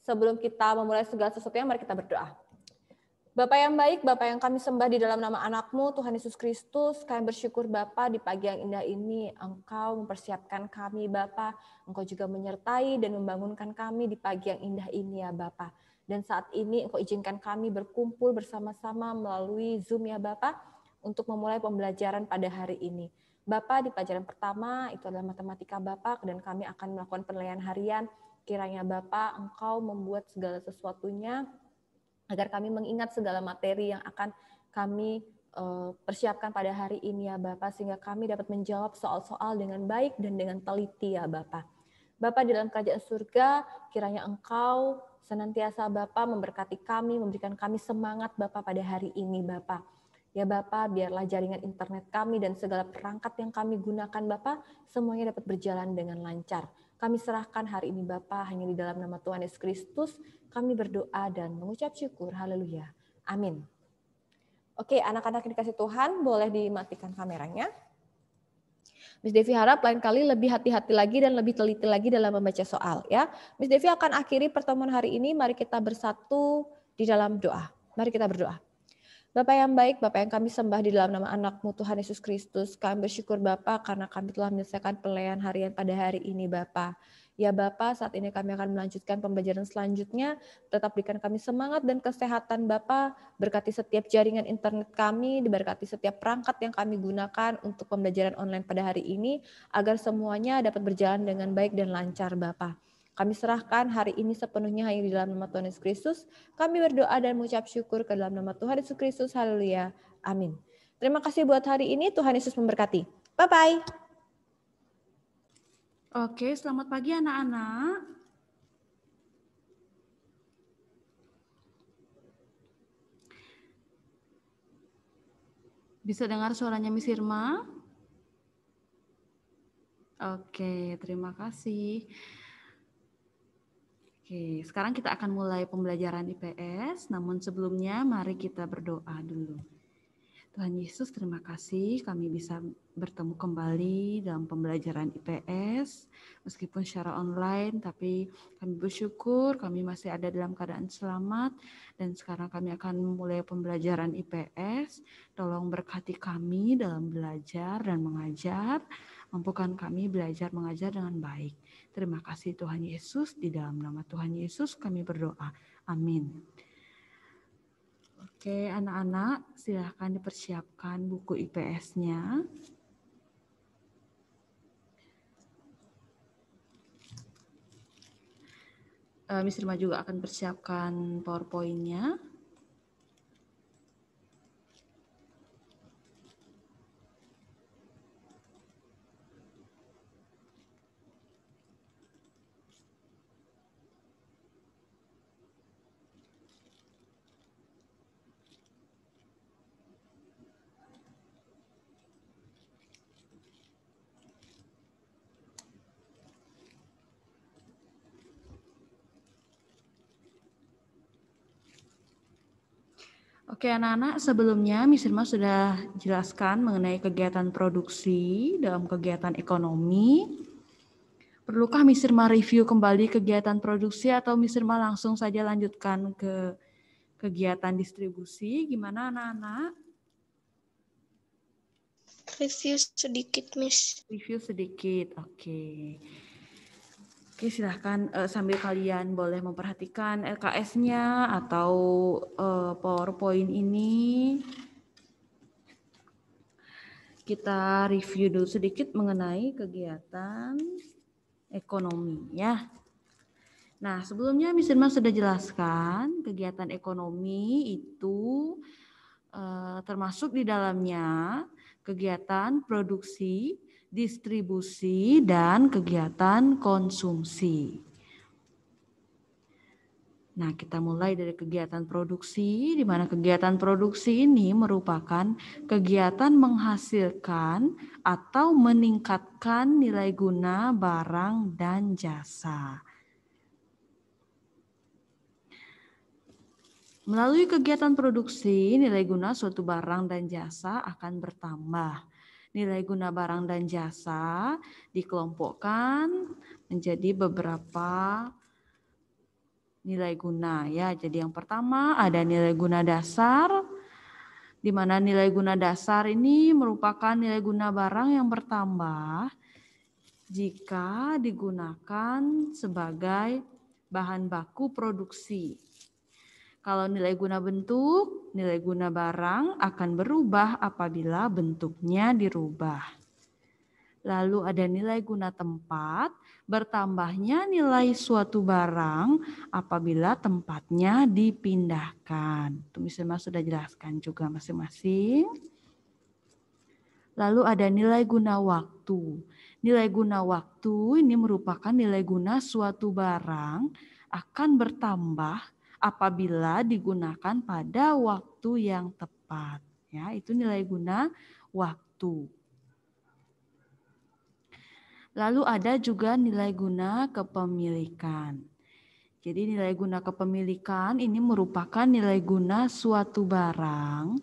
Sebelum kita memulai segala sesuatunya, mari kita berdoa. Bapa yang baik, Bapa yang kami sembah di dalam nama anak-Mu, Tuhan Yesus Kristus, kami bersyukur Bapa di pagi yang indah ini, Engkau mempersiapkan kami Bapa, Engkau juga menyertai dan membangunkan kami di pagi yang indah ini ya Bapa. Dan saat ini Engkau izinkan kami berkumpul bersama-sama melalui Zoom ya Bapa, untuk memulai pembelajaran pada hari ini. Bapa, di pelajaran pertama itu adalah matematika Bapa, dan kami akan melakukan penilaian harian. Kiranya Bapa, Engkau membuat segala sesuatunya agar kami mengingat segala materi yang akan kami persiapkan pada hari ini ya Bapak, sehingga kami dapat menjawab soal-soal dengan baik dan dengan teliti ya Bapak. Bapak di dalam kerajaan surga, kiranya Engkau senantiasa Bapak memberkati kami, memberikan kami semangat Bapak pada hari ini Bapak. Ya Bapak, biarlah jaringan internet kami dan segala perangkat yang kami gunakan Bapak, semuanya dapat berjalan dengan lancar. Kami serahkan hari ini Bapa hanya di dalam nama Tuhan Yesus Kristus. Kami berdoa dan mengucap syukur. Haleluya. Amin. Oke, anak-anak yang dikasih Tuhan, boleh dimatikan kameranya. Miss Devi harap lain kali lebih hati-hati lagi dan lebih teliti lagi dalam membaca soal. Ya, Miss Devi akan akhiri pertemuan hari ini. Mari kita bersatu di dalam doa. Mari kita berdoa. Bapa yang baik, Bapa yang kami sembah di dalam nama anak-Mu Tuhan Yesus Kristus, kami bersyukur Bapa karena kami telah menyelesaikan penilaian harian pada hari ini Bapa. Ya Bapa, saat ini kami akan melanjutkan pembelajaran selanjutnya, tetap berikan kami semangat dan kesehatan Bapa, berkati setiap jaringan internet kami, diberkati setiap perangkat yang kami gunakan untuk pembelajaran online pada hari ini, agar semuanya dapat berjalan dengan baik dan lancar Bapa. Kami serahkan hari ini sepenuhnya hanya di dalam nama Tuhan Yesus Kristus. Kami berdoa dan mengucap syukur ke dalam nama Tuhan Yesus Kristus. Haleluya. Amin. Terima kasih buat hari ini. Tuhan Yesus memberkati. Bye-bye. Oke, selamat pagi anak-anak. Bisa dengar suaranya Miss Irma? Oke, terima kasih. Oke, sekarang kita akan mulai pembelajaran IPS, namun sebelumnya mari kita berdoa dulu. Tuhan Yesus, terima kasih kami bisa bertemu kembali dalam pembelajaran IPS, meskipun secara online, tapi kami bersyukur kami masih ada dalam keadaan selamat, dan sekarang kami akan memulai pembelajaran IPS. Tolong berkati kami dalam belajar dan mengajar, mampukan kami belajar mengajar dengan baik. Terima kasih Tuhan Yesus, di dalam nama Tuhan Yesus kami berdoa. Amin. Oke, anak-anak silahkan dipersiapkan buku IPS-nya. Miss Irma juga akan persiapkan PowerPoint-nya. Oke anak-anak, sebelumnya Miss Irma sudah jelaskan mengenai kegiatan produksi dalam kegiatan ekonomi. Perlukah Miss Irma review kembali kegiatan produksi atau Miss Irma langsung saja lanjutkan ke kegiatan distribusi? Gimana anak-anak? Review sedikit, Miss. Review sedikit, oke. Oke, silahkan sambil kalian boleh memperhatikan LKS-nya atau PowerPoint ini. Kita review dulu sedikit mengenai kegiatan ekonomi ya. Nah, sebelumnya Miss Irma sudah jelaskan kegiatan ekonomi itu termasuk di dalamnya kegiatan produksi, distribusi, dan kegiatan konsumsi. Nah, kita mulai dari kegiatan produksi, di mana kegiatan produksi ini merupakan kegiatan menghasilkan atau meningkatkan nilai guna barang dan jasa. Melalui kegiatan produksi, nilai guna suatu barang dan jasa akan bertambah. Nilai guna barang dan jasa dikelompokkan menjadi beberapa nilai guna ya. Jadi yang pertama ada nilai guna dasar, di mana nilai guna dasar ini merupakan nilai guna barang yang bertambah jika digunakan sebagai bahan baku produksi. Kalau nilai guna bentuk, nilai guna barang akan berubah apabila bentuknya dirubah. Lalu ada nilai guna tempat, bertambahnya nilai suatu barang apabila tempatnya dipindahkan. Itu misalnya sudah jelaskan juga masing-masing. Lalu ada nilai guna waktu. Nilai guna waktu ini merupakan nilai guna suatu barang akan bertambah apabila digunakan pada waktu yang tepat. Ya, itu nilai guna waktu. Lalu ada juga nilai guna kepemilikan. Jadi nilai guna kepemilikan ini merupakan nilai guna suatu barang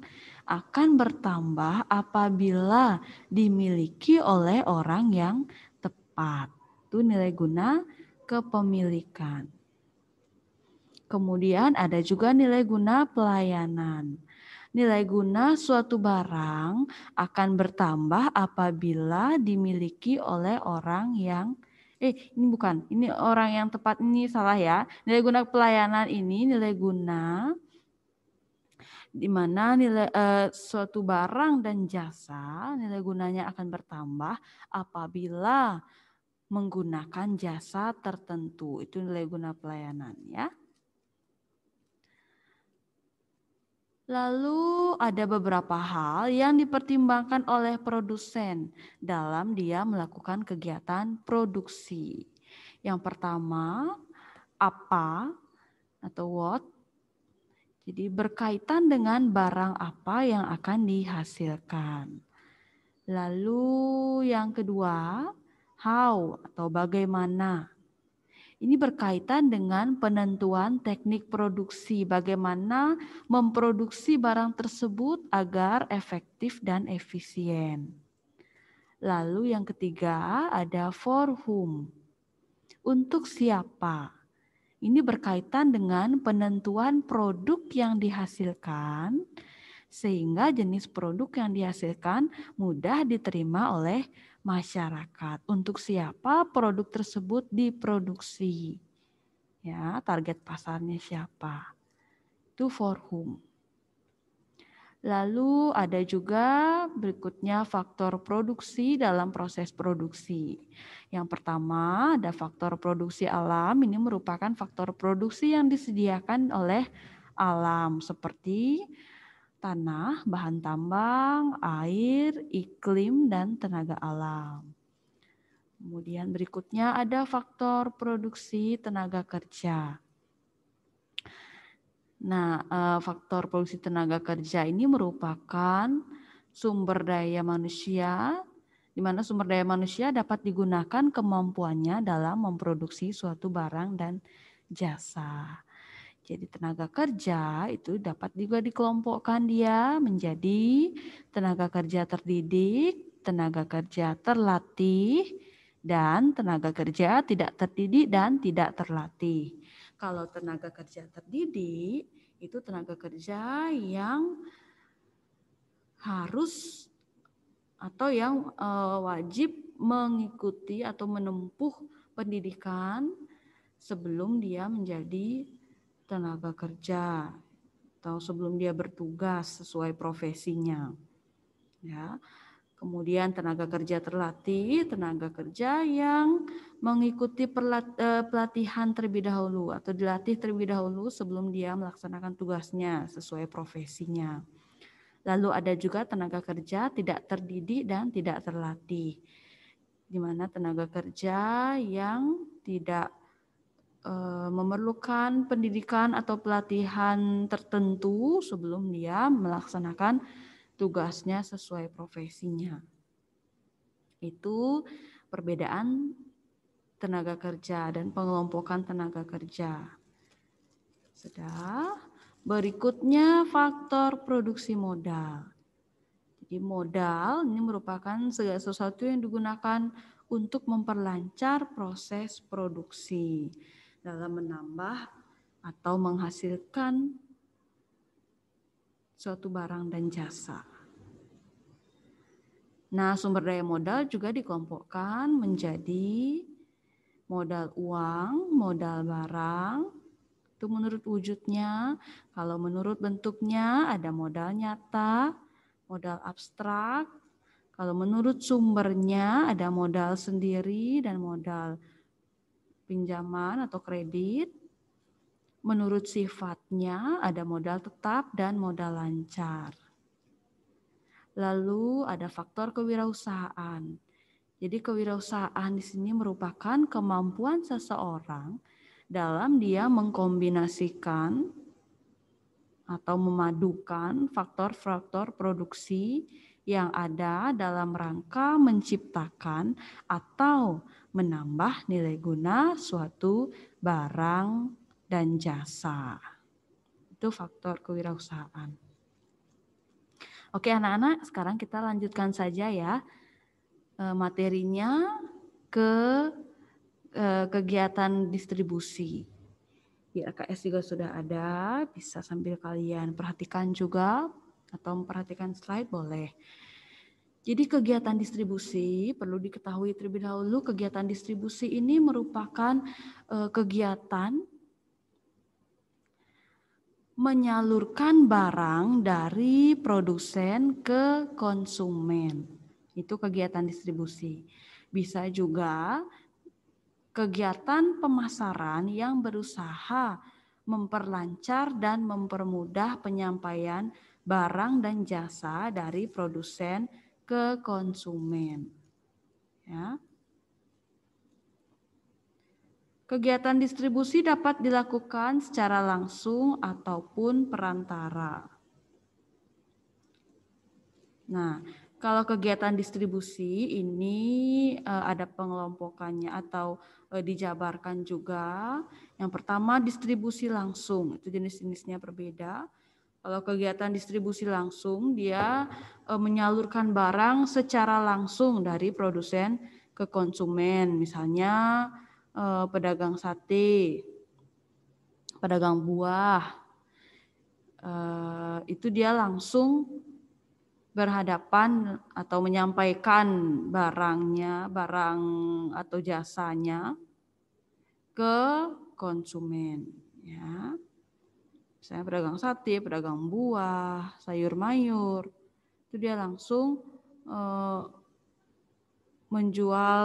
akan bertambah apabila dimiliki oleh orang yang tepat. Itu nilai guna kepemilikan. Kemudian ada juga nilai guna pelayanan. Nilai guna suatu barang akan bertambah apabila dimiliki oleh orang yang ini orang yang tepat, ini salah ya. Nilai guna pelayanan ini nilai guna di mana nilai suatu barang dan jasa nilai gunanya akan bertambah apabila menggunakan jasa tertentu. Itu nilai guna pelayanan ya. Lalu ada beberapa hal yang dipertimbangkan oleh produsen dalam dia melakukan kegiatan produksi. Yang pertama, apa atau what. Jadi berkaitan dengan barang apa yang akan dihasilkan. Lalu yang kedua, how atau bagaimana. Ini berkaitan dengan penentuan teknik produksi, bagaimana memproduksi barang tersebut agar efektif dan efisien. Lalu yang ketiga ada for whom, untuk siapa. Ini berkaitan dengan penentuan produk yang dihasilkan, sehingga jenis produk yang dihasilkan mudah diterima oleh masyarakat. Untuk siapa produk tersebut diproduksi? Ya, target pasarnya siapa? Itu for whom. Lalu ada juga berikutnya faktor produksi dalam proses produksi. Yang pertama ada faktor produksi alam, ini merupakan faktor produksi yang disediakan oleh alam seperti tanah, bahan tambang, air, iklim, dan tenaga alam. Kemudian berikutnya ada faktor produksi tenaga kerja. Nah, faktor produksi tenaga kerja ini merupakan sumber daya manusia, di mana sumber daya manusia dapat digunakan kemampuannya dalam memproduksi suatu barang dan jasa. Jadi tenaga kerja itu dapat juga dikelompokkan dia menjadi tenaga kerja terdidik, tenaga kerja terlatih, dan tenaga kerja tidak terdidik dan tidak terlatih. Kalau tenaga kerja terdidik, itu tenaga kerja yang harus atau yang wajib mengikuti atau menempuh pendidikan sebelum dia menjadi tenaga kerja atau sebelum dia bertugas sesuai profesinya. Ya. Kemudian tenaga kerja terlatih, tenaga kerja yang mengikuti pelatihan terlebih dahulu atau dilatih terlebih dahulu sebelum dia melaksanakan tugasnya sesuai profesinya. Lalu ada juga tenaga kerja tidak terdidik dan tidak terlatih, di mana tenaga kerja yang tidak memerlukan pendidikan atau pelatihan tertentu sebelum dia melaksanakan tugasnya sesuai profesinya. Itu perbedaan tenaga kerja dan pengelompokan tenaga kerja. Sudah. Berikutnya faktor produksi modal. Jadi modal ini merupakan segala sesuatu yang digunakan untuk memperlancar proses produksi dalam menambah atau menghasilkan suatu barang dan jasa. Nah, sumber daya modal juga dikelompokkan menjadi modal uang, modal barang, itu menurut wujudnya. Kalau menurut bentuknya ada modal nyata, modal abstrak. Kalau menurut sumbernya ada modal sendiri dan modal pinjaman atau kredit. Menurut sifatnya ada modal tetap dan modal lancar. Lalu ada faktor kewirausahaan. Jadi kewirausahaan di sini merupakan kemampuan seseorang dalam dia mengkombinasikan atau memadukan faktor-faktor produksi yang ada dalam rangka menciptakan atau menambah nilai guna suatu barang dan jasa. Itu faktor kewirausahaan. Oke anak-anak, sekarang kita lanjutkan saja ya materinya ke kegiatan distribusi. Di RKS juga sudah ada, bisa sambil kalian perhatikan juga atau memperhatikan slide boleh. Jadi kegiatan distribusi perlu diketahui terlebih dahulu, kegiatan distribusi ini merupakan kegiatan menyalurkan barang dari produsen ke konsumen. Itu kegiatan distribusi. Bisa juga kegiatan pemasaran yang berusaha memperlancar dan mempermudah penyampaian barang dan jasa dari produsen ke konsumen. Ya. Kegiatan distribusi dapat dilakukan secara langsung ataupun perantara. Nah, kalau kegiatan distribusi ini ada pengelompokannya atau dijabarkan juga. Yang pertama distribusi langsung, itu jenis-jenisnya berbeda. Kalau kegiatan distribusi langsung, dia menyalurkan barang secara langsung dari produsen ke konsumen. Misalnya pedagang sate, pedagang buah, itu dia langsung berhadapan atau menyampaikan barangnya, barang atau jasanya ke konsumen. Ya. Misalnya pedagang sate, pedagang buah, sayur mayur, itu dia langsung menjual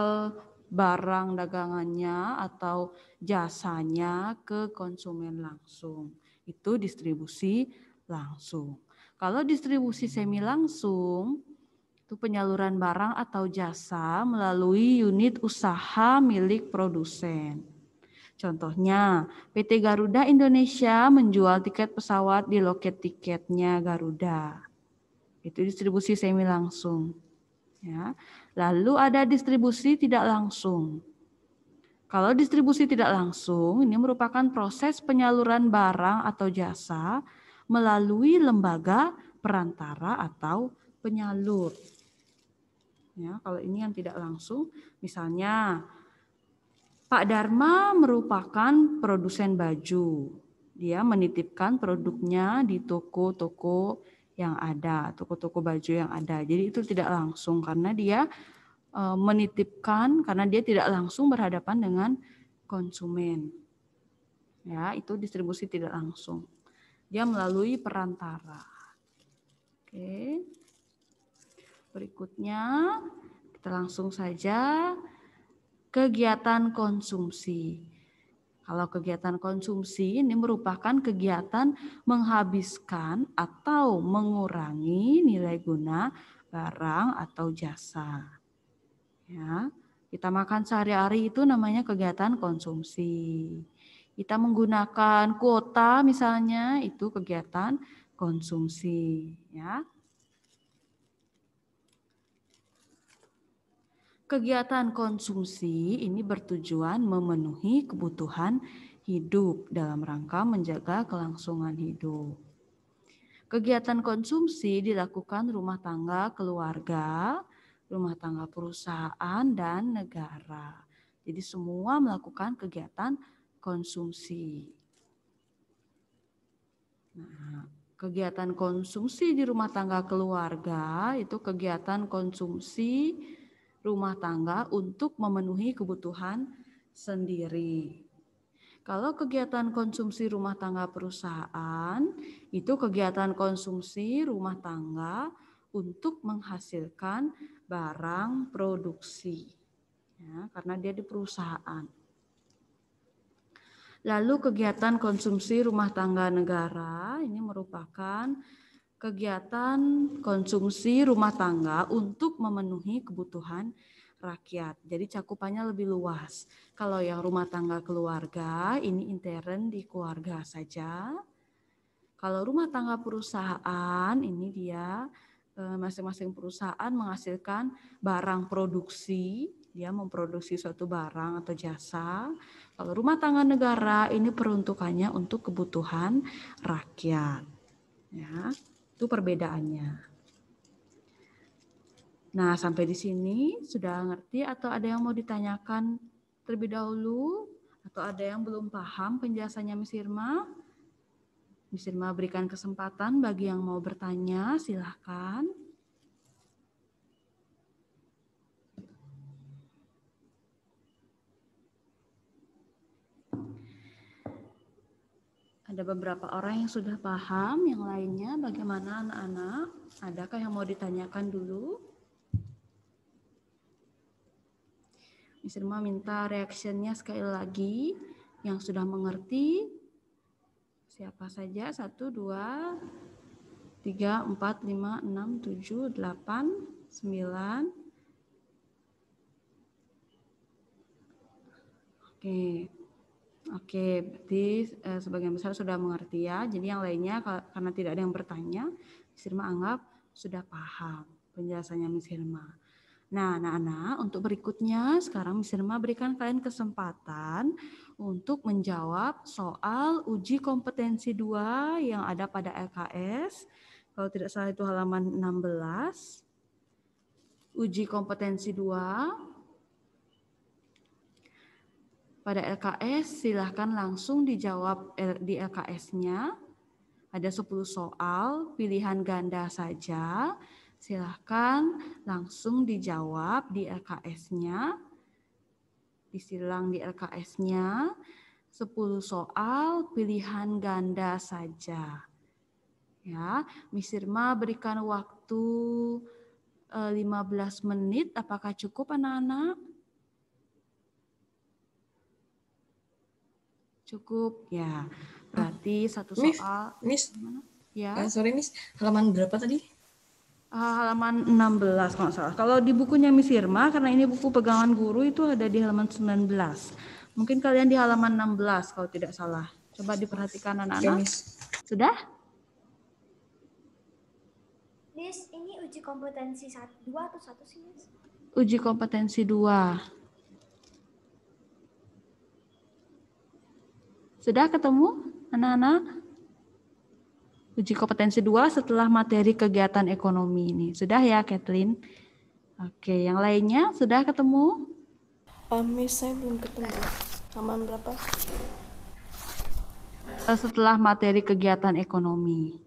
barang dagangannya atau jasanya ke konsumen langsung. Itu distribusi langsung. Kalau distribusi semi langsung, itu penyaluran barang atau jasa melalui unit usaha milik produsen. Contohnya, PT Garuda Indonesia menjual tiket pesawat di loket tiketnya Garuda. Itu distribusi semi langsung. Ya. Lalu ada distribusi tidak langsung. Kalau distribusi tidak langsung, ini merupakan proses penyaluran barang atau jasa melalui lembaga perantara atau penyalur. Ya, kalau ini yang tidak langsung, misalnya Pak Dharma merupakan produsen baju. Dia menitipkan produknya di toko-toko yang ada, toko-toko baju yang ada. Jadi itu tidak langsung karena dia menitipkan, karena dia tidak langsung berhadapan dengan konsumen. Ya, itu distribusi tidak langsung. Dia melalui perantara. Oke. Berikutnya kita langsung saja kegiatan konsumsi. Kalau kegiatan konsumsi ini merupakan kegiatan menghabiskan atau mengurangi nilai guna barang atau jasa. Ya, kita makan sehari-hari itu namanya kegiatan konsumsi. Kita menggunakan kuota misalnya itu kegiatan konsumsi. Ya. Kegiatan konsumsi ini bertujuan memenuhi kebutuhan hidup dalam rangka menjaga kelangsungan hidup. Kegiatan konsumsi dilakukan rumah tangga keluarga, rumah tangga perusahaan, dan negara. Jadi semua melakukan kegiatan konsumsi. Nah, kegiatan konsumsi di rumah tangga keluarga itu kegiatan konsumsi rumah tangga untuk memenuhi kebutuhan sendiri. Kalau kegiatan konsumsi rumah tangga perusahaan, itu kegiatan konsumsi rumah tangga untuk menghasilkan barang produksi. Ya, karena dia di perusahaan. Lalu kegiatan konsumsi rumah tangga negara, ini merupakan kegiatan konsumsi rumah tangga untuk memenuhi kebutuhan rakyat. Jadi cakupannya lebih luas. Kalau yang rumah tangga keluarga, ini intern di keluarga saja. Kalau rumah tangga perusahaan, ini dia masing-masing perusahaan menghasilkan barang produksi, dia memproduksi suatu barang atau jasa. Kalau rumah tangga negara, ini peruntukannya untuk kebutuhan rakyat. Ya, itu perbedaannya. Nah, sampai di sini sudah ngerti atau ada yang mau ditanyakan terlebih dahulu? Atau ada yang belum paham penjelasannya Miss Irma? Miss Irma berikan kesempatan bagi yang mau bertanya, silahkan. Ada beberapa orang yang sudah paham, yang lainnya bagaimana anak-anak? Adakah yang mau ditanyakan dulu? Miss Irma minta reaksinya sekali lagi yang sudah mengerti. Siapa saja? 1, 2, 3, 4, 5, 6, 7, 8, 9. Oke, berarti sebagian besar sudah mengerti ya. Jadi yang lainnya karena tidak ada yang bertanya, Miss Irma anggap sudah paham penjelasannya Miss Irma. Nah, anak-anak, untuk berikutnya sekarang Miss Irma berikan kalian kesempatan untuk menjawab soal uji kompetensi 2 yang ada pada LKS. Kalau tidak salah itu halaman 16. Uji kompetensi 2. Pada LKS silahkan langsung dijawab di LKS-nya. Ada 10 soal, pilihan ganda saja. Silahkan langsung dijawab di LKS-nya. Disilang di LKS-nya. 10 soal, pilihan ganda saja. Ya, Miss Irma berikan waktu 15 menit. Apakah cukup anak-anak? Cukup ya, berarti satu soal. Miss, ya. Sorry Miss, halaman berapa tadi? Halaman 16 kalau nggak salah. Kalau di bukunya Miss Irma, karena ini buku pegangan guru itu ada di halaman 19. Mungkin kalian di halaman 16 kalau tidak salah. Coba diperhatikan anak-anak. Sudah? Miss, ini uji kompetensi 2 atau 1 sih Miss? Uji kompetensi 2. Sudah ketemu anak-anak? Uji kompetensi 2 setelah materi kegiatan ekonomi ini. Sudah ya Kathleen? Oke, yang lainnya sudah ketemu? Miss, saya belum ketemu. Halaman berapa? Setelah materi kegiatan ekonomi.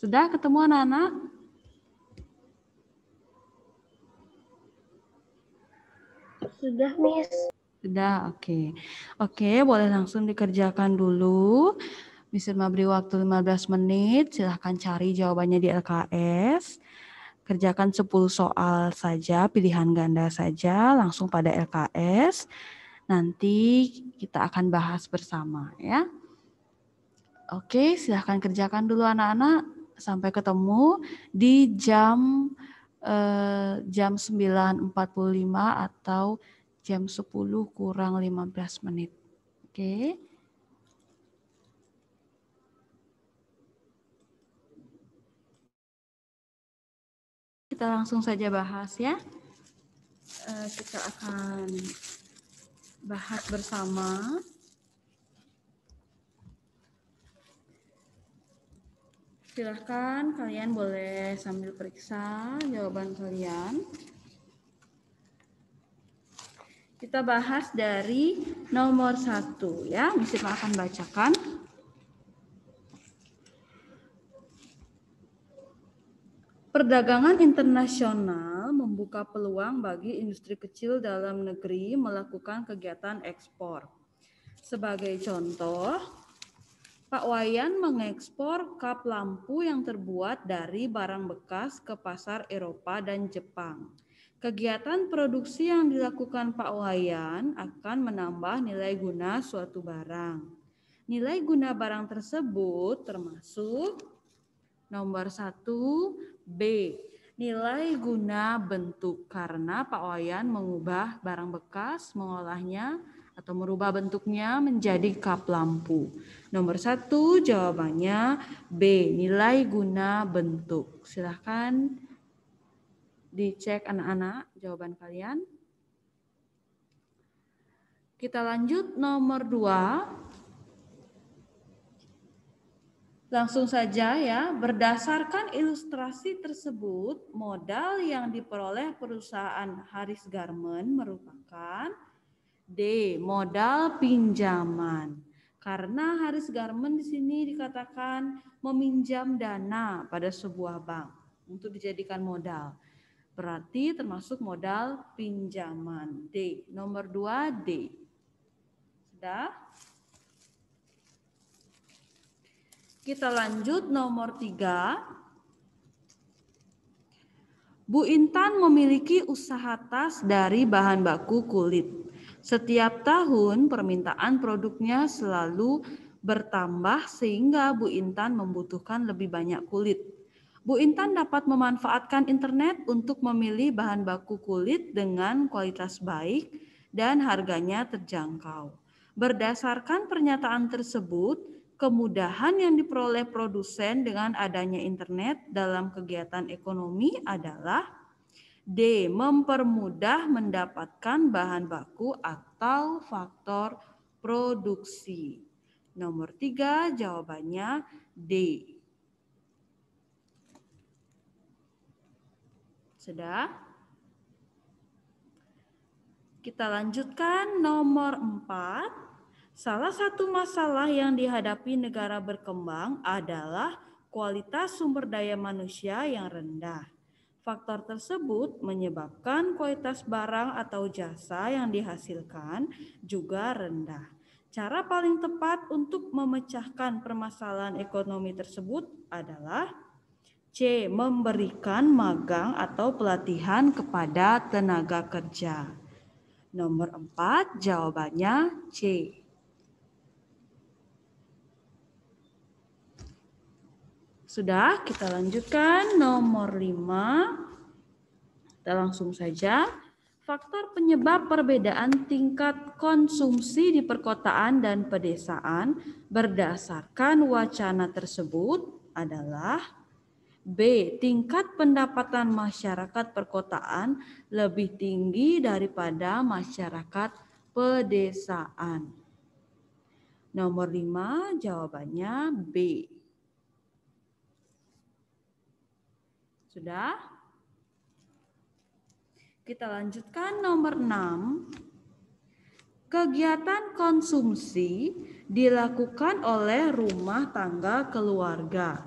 Sudah ketemu anak-anak? Sudah, Miss. Sudah, oke. Oke, boleh langsung dikerjakan dulu. Miss Irma beri waktu 15 menit. Silahkan cari jawabannya di LKS. Kerjakan 10 soal saja, pilihan ganda saja, langsung pada LKS. Nanti kita akan bahas bersama ya. Oke, silahkan kerjakan dulu anak-anak. Sampai ketemu di jam 9.45 atau jam 10 kurang 15 menit. Oke. Kita langsung saja bahas ya. Kita akan bahas bersama. Silahkan kalian boleh sambil periksa jawaban kalian. Kita bahas dari nomor 1 ya. Miss Irma akan bacakan. Perdagangan internasional membuka peluang bagi industri kecil dalam negeri melakukan kegiatan ekspor. Sebagai contoh, Pak Wayan mengekspor kap lampu yang terbuat dari barang bekas ke pasar Eropa dan Jepang. Kegiatan produksi yang dilakukan Pak Wayan akan menambah nilai guna suatu barang. Nilai guna barang tersebut termasuk nomor 1, B. Nilai guna bentuk, karena Pak Wayan mengubah barang bekas, mengolahnya atau merubah bentuknya menjadi kap lampu. Nomor 1 jawabannya B. Nilai guna bentuk. Silahkan dicek anak-anak jawaban kalian. Kita lanjut nomor 2. Langsung saja ya, berdasarkan ilustrasi tersebut, modal yang diperoleh perusahaan Haris Garment merupakan D. Modal pinjaman. Karena Haris Garment di sini dikatakan meminjam dana pada sebuah bank untuk dijadikan modal. Berarti termasuk modal pinjaman. D. Nomor 2 D. Sudah? Kita lanjut nomor 3. Bu Intan memiliki usaha tas dari bahan baku kulit. Setiap tahun permintaan produknya selalu bertambah sehingga Bu Intan membutuhkan lebih banyak kulit. Bu Intan dapat memanfaatkan internet untuk memilih bahan baku kulit dengan kualitas baik dan harganya terjangkau. Berdasarkan pernyataan tersebut, kemudahan yang diperoleh produsen dengan adanya internet dalam kegiatan ekonomi adalah D. Mempermudah mendapatkan bahan baku atau faktor produksi. Nomor 3 jawabannya D. Sudah? Kita lanjutkan nomor 4. Salah satu masalah yang dihadapi negara berkembang adalah kualitas sumber daya manusia yang rendah. Faktor tersebut menyebabkan kualitas barang atau jasa yang dihasilkan juga rendah. Cara paling tepat untuk memecahkan permasalahan ekonomi tersebut adalah C. Memberikan magang atau pelatihan kepada tenaga kerja. Nomor 4 jawabannya C. Sudah, kita lanjutkan nomor 5. Kita langsung saja. Faktor penyebab perbedaan tingkat konsumsi di perkotaan dan pedesaan berdasarkan wacana tersebut adalah B. Tingkat pendapatan masyarakat perkotaan lebih tinggi daripada masyarakat pedesaan. Nomor 5 jawabannya B. Sudah? Kita lanjutkan nomor 6. Kegiatan konsumsi dilakukan oleh rumah tangga keluarga,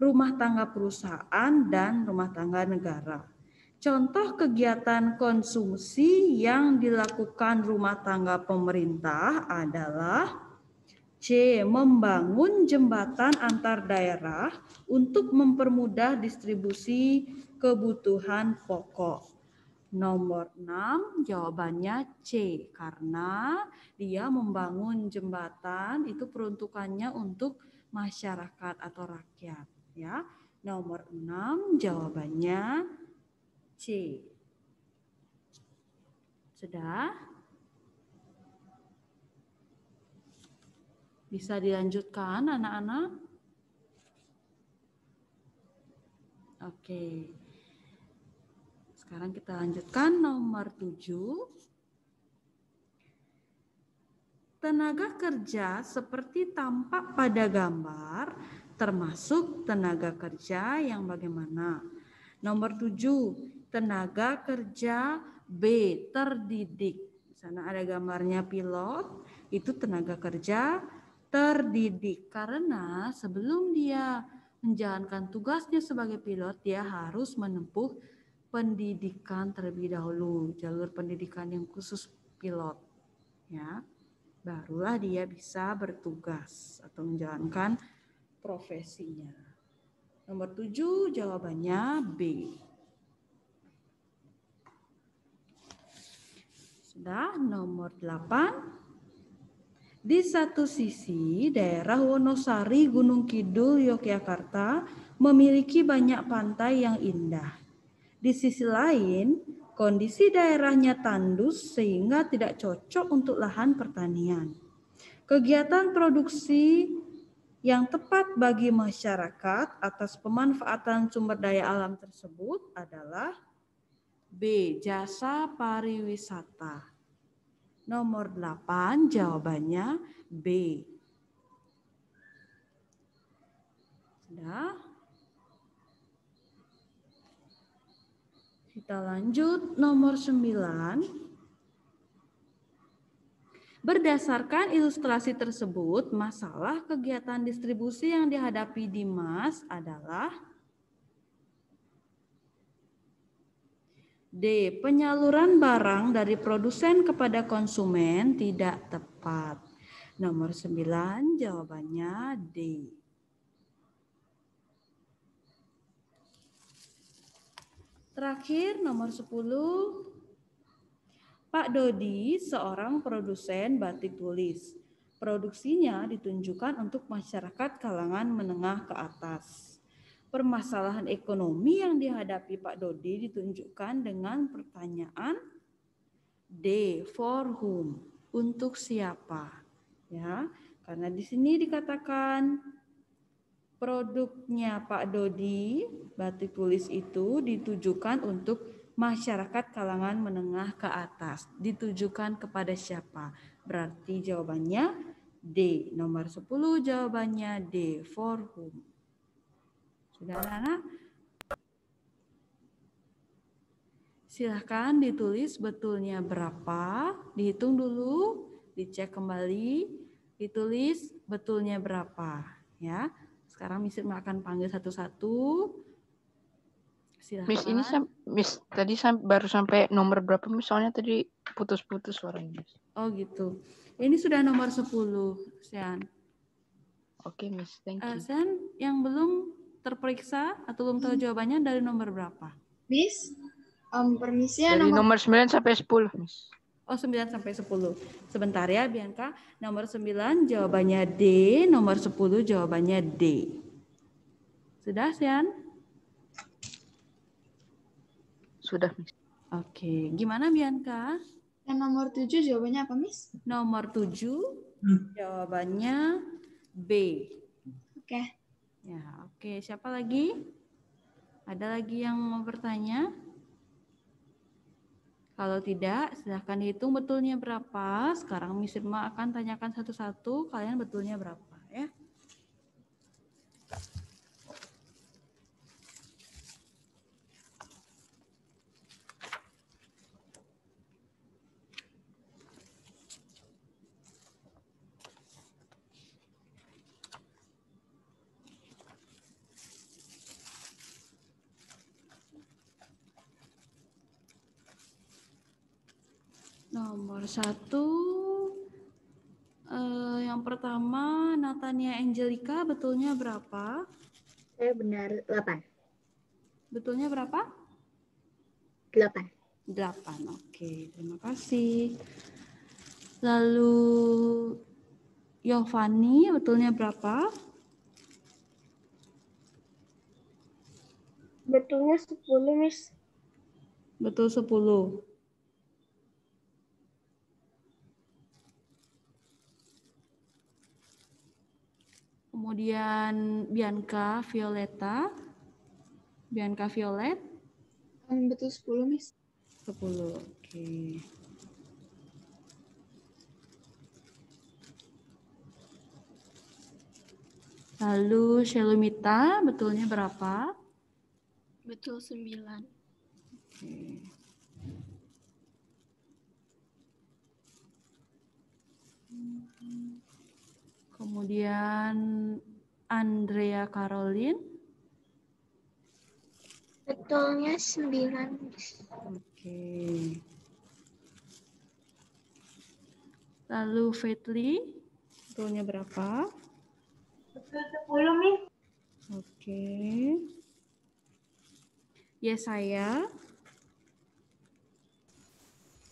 rumah tangga perusahaan, dan rumah tangga negara. Contoh kegiatan konsumsi yang dilakukan rumah tangga pemerintah adalah C. Membangun jembatan antar daerah untuk mempermudah distribusi kebutuhan pokok. Nomor 6 jawabannya C. Karena dia membangun jembatan itu peruntukannya untuk masyarakat atau rakyat. Ya, nomor 6 jawabannya C. Sudah? Bisa dilanjutkan anak-anak? Oke. Sekarang kita lanjutkan nomor 7. Tenaga kerja seperti tampak pada gambar termasuk tenaga kerja yang bagaimana. Nomor 7, tenaga kerja B, terdidik. Di sana ada gambarnya pilot, itu tenaga kerja terdidik. Karena sebelum dia menjalankan tugasnya sebagai pilot, dia harus menempuh pendidikan terlebih dahulu, jalur pendidikan yang khusus pilot. Ya, barulah dia bisa bertugas atau menjalankan profesinya. Nomor 7 jawabannya B. Sudah, nomor 8. Di satu sisi, daerah Wonosari, Gunung Kidul, Yogyakarta memiliki banyak pantai yang indah. Di sisi lain, kondisi daerahnya tandus sehingga tidak cocok untuk lahan pertanian. Kegiatan produksi yang tepat bagi masyarakat atas pemanfaatan sumber daya alam tersebut adalah B, jasa pariwisata. Nomor 8 jawabannya B. Sudah. Kita lanjut nomor 9. Berdasarkan ilustrasi tersebut, masalah kegiatan distribusi yang dihadapi Dimas adalah D. Penyaluran barang dari produsen kepada konsumen tidak tepat. Nomor 9 jawabannya D. Terakhir nomor 10. Pak Dodi seorang produsen batik tulis. Produksinya ditunjukkan untuk masyarakat kalangan menengah ke atas. Permasalahan ekonomi yang dihadapi Pak Dodi ditunjukkan dengan pertanyaan D, for whom, untuk siapa? Ya, karena di sini dikatakan produknya Pak Dodi batik tulis itu ditujukan untuk masyarakat kalangan menengah ke atas. Ditujukan kepada siapa? Berarti jawabannya D. Nomor 10 jawabannya D, for whom. Sudah, anak-anak? Silahkan ditulis betulnya berapa. Dihitung dulu, dicek kembali, ditulis betulnya berapa. Ya, sekarang Miss Irma akan panggil satu-satu. Silahkan. Miss tadi baru sampai nomor berapa Miss? Soalnya tadi putus-putus suaranya Miss. Oh gitu. Ini sudah nomor 10, Sian. Oke Miss, thank you. Sian, yang belum terperiksa atau belum tahu jawabannya dari nomor berapa? Miss, permisi ya, Dari nomor 9 sampai 10 Miss. Oh, 9 sampai 10. Sebentar ya, Bianca. Nomor 9 jawabannya D, nomor 10 jawabannya D. Sudah, Sian? Sudah Miss. Oke, gimana Bianca? Yang nomor 7 jawabannya apa, Miss? Nomor 7 jawabannya B. Oke. Ya, oke. Siapa lagi? Ada lagi yang mau bertanya? Kalau tidak, silahkan dihitung betulnya berapa. Sekarang Miss Irma akan tanyakan satu-satu, kalian betulnya berapa ya. Nomor 1, yang pertama Natania Angelica, betulnya berapa? Saya benar 8. Betulnya berapa? 8. 8, oke, terima kasih. Lalu Yovani, betulnya berapa? Betulnya 10, Miss. Betul 10. Kemudian Bianca Violeta. Bianca Violet. Betul 10, Miss. 10, oke. Lalu Shelumita, betulnya berapa? Betul 9. Oke. Kemudian Andrea Caroline. Betulnya 9, Miss. Oke. Lalu Fitri, betulnya berapa? Betul 10, Miss. Oke. Yesaya.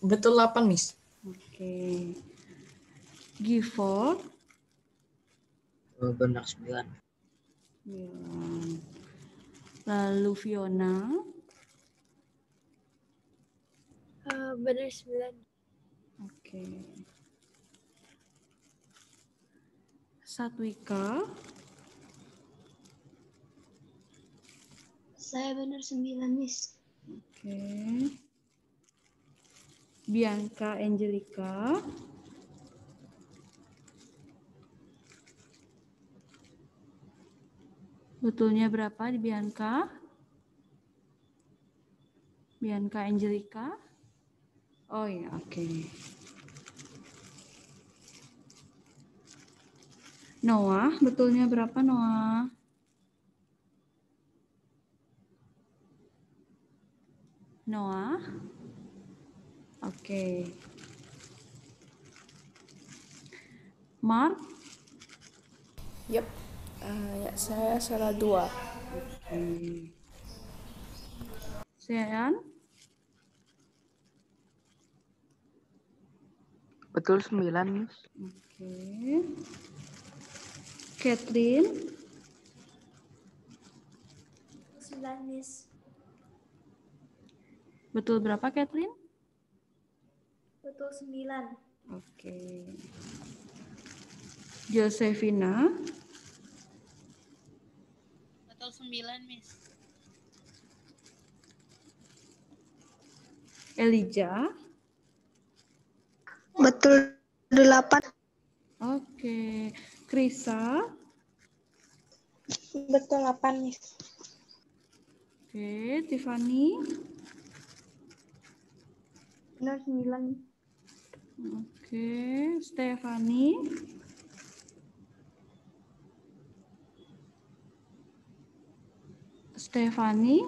Betul 8, Miss. Oke. Gifford. Benar 9. Ya. Lalu Fiona. Benar 9. Oke. Satwika. Saya benar 9, Miss. Oke. Bianca Angelica. Betulnya berapa di Bianca? Bianca Angelica. Oh ya, oke. Noah, betulnya berapa Noah? Noah. Oke. Mark. Yep. Ya, saya salah 2. Oke. Sean. Betul 9, Miss. Oke. Catherine. 9, Miss. Betul berapa Catherine? Betul 9. Oke. Josephina. Betul 9, Miss. Elijah. Betul 8. Oke. Krisa. Betul 8, Miss. Oke. Tiffany. Benar 9. Oke. Stephanie. Stephanie.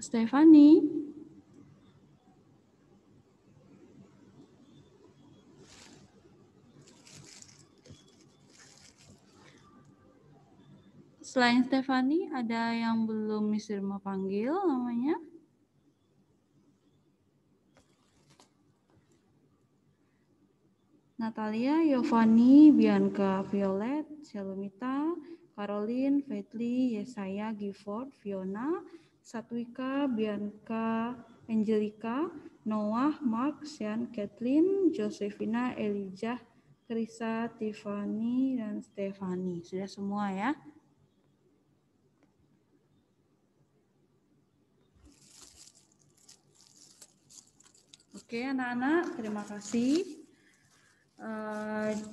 Stephanie. Selain Stephanie, ada yang belum Miss Irma panggil namanya? Natalia, Yovani, Bianca, Violet, Shelumita, Caroline, Fetli, Yesaya, Gifford, Fiona, Satwika, Bianca, Angelica, Noah, Mark, Sean, Kathleen, Josephina, Elijah, Krisa, Tiffany, dan Stephanie. Sudah semua ya? Oke anak-anak, terima kasih.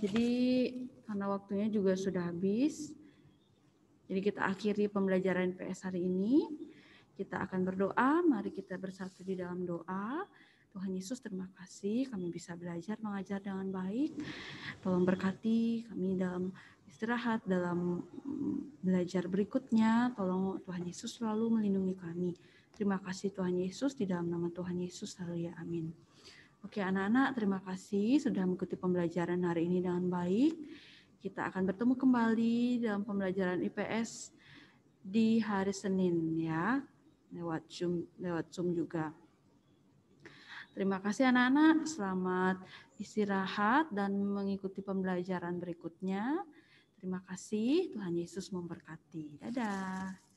Jadi karena waktunya juga sudah habis, jadi kita akhiri pembelajaran PS hari ini. Kita akan berdoa, mari kita bersatu di dalam doa. Tuhan Yesus, terima kasih kami bisa belajar mengajar dengan baik. Tolong berkati kami dalam istirahat, dalam belajar berikutnya. Tolong Tuhan Yesus selalu melindungi kami. Terima kasih Tuhan Yesus, di dalam nama Tuhan Yesus selalu ya, amin. Oke anak-anak, terima kasih sudah mengikuti pembelajaran hari ini dengan baik. Kita akan bertemu kembali dalam pembelajaran IPS di hari Senin ya, lewat Zoom juga. Terima kasih anak-anak, selamat istirahat dan mengikuti pembelajaran berikutnya. Terima kasih, Tuhan Yesus memberkati. Dadah.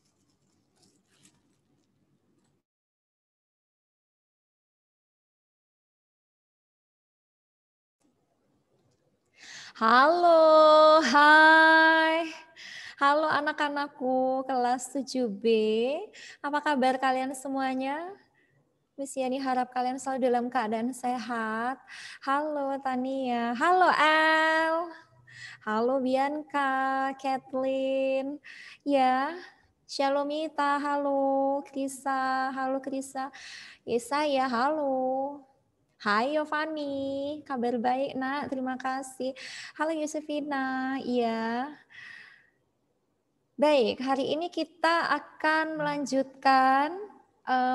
Halo, hai. Halo anak-anakku kelas 7B. Apa kabar kalian semuanya? Miss Yani harap kalian selalu dalam keadaan sehat. Halo Tania, halo El, halo Bianca, Kathleen, ya, Shalomita, halo Krisa, Yesaya, halo. Hai Yovani, kabar baik nak, terima kasih. Halo Yusufina, iya. Baik, hari ini kita akan melanjutkan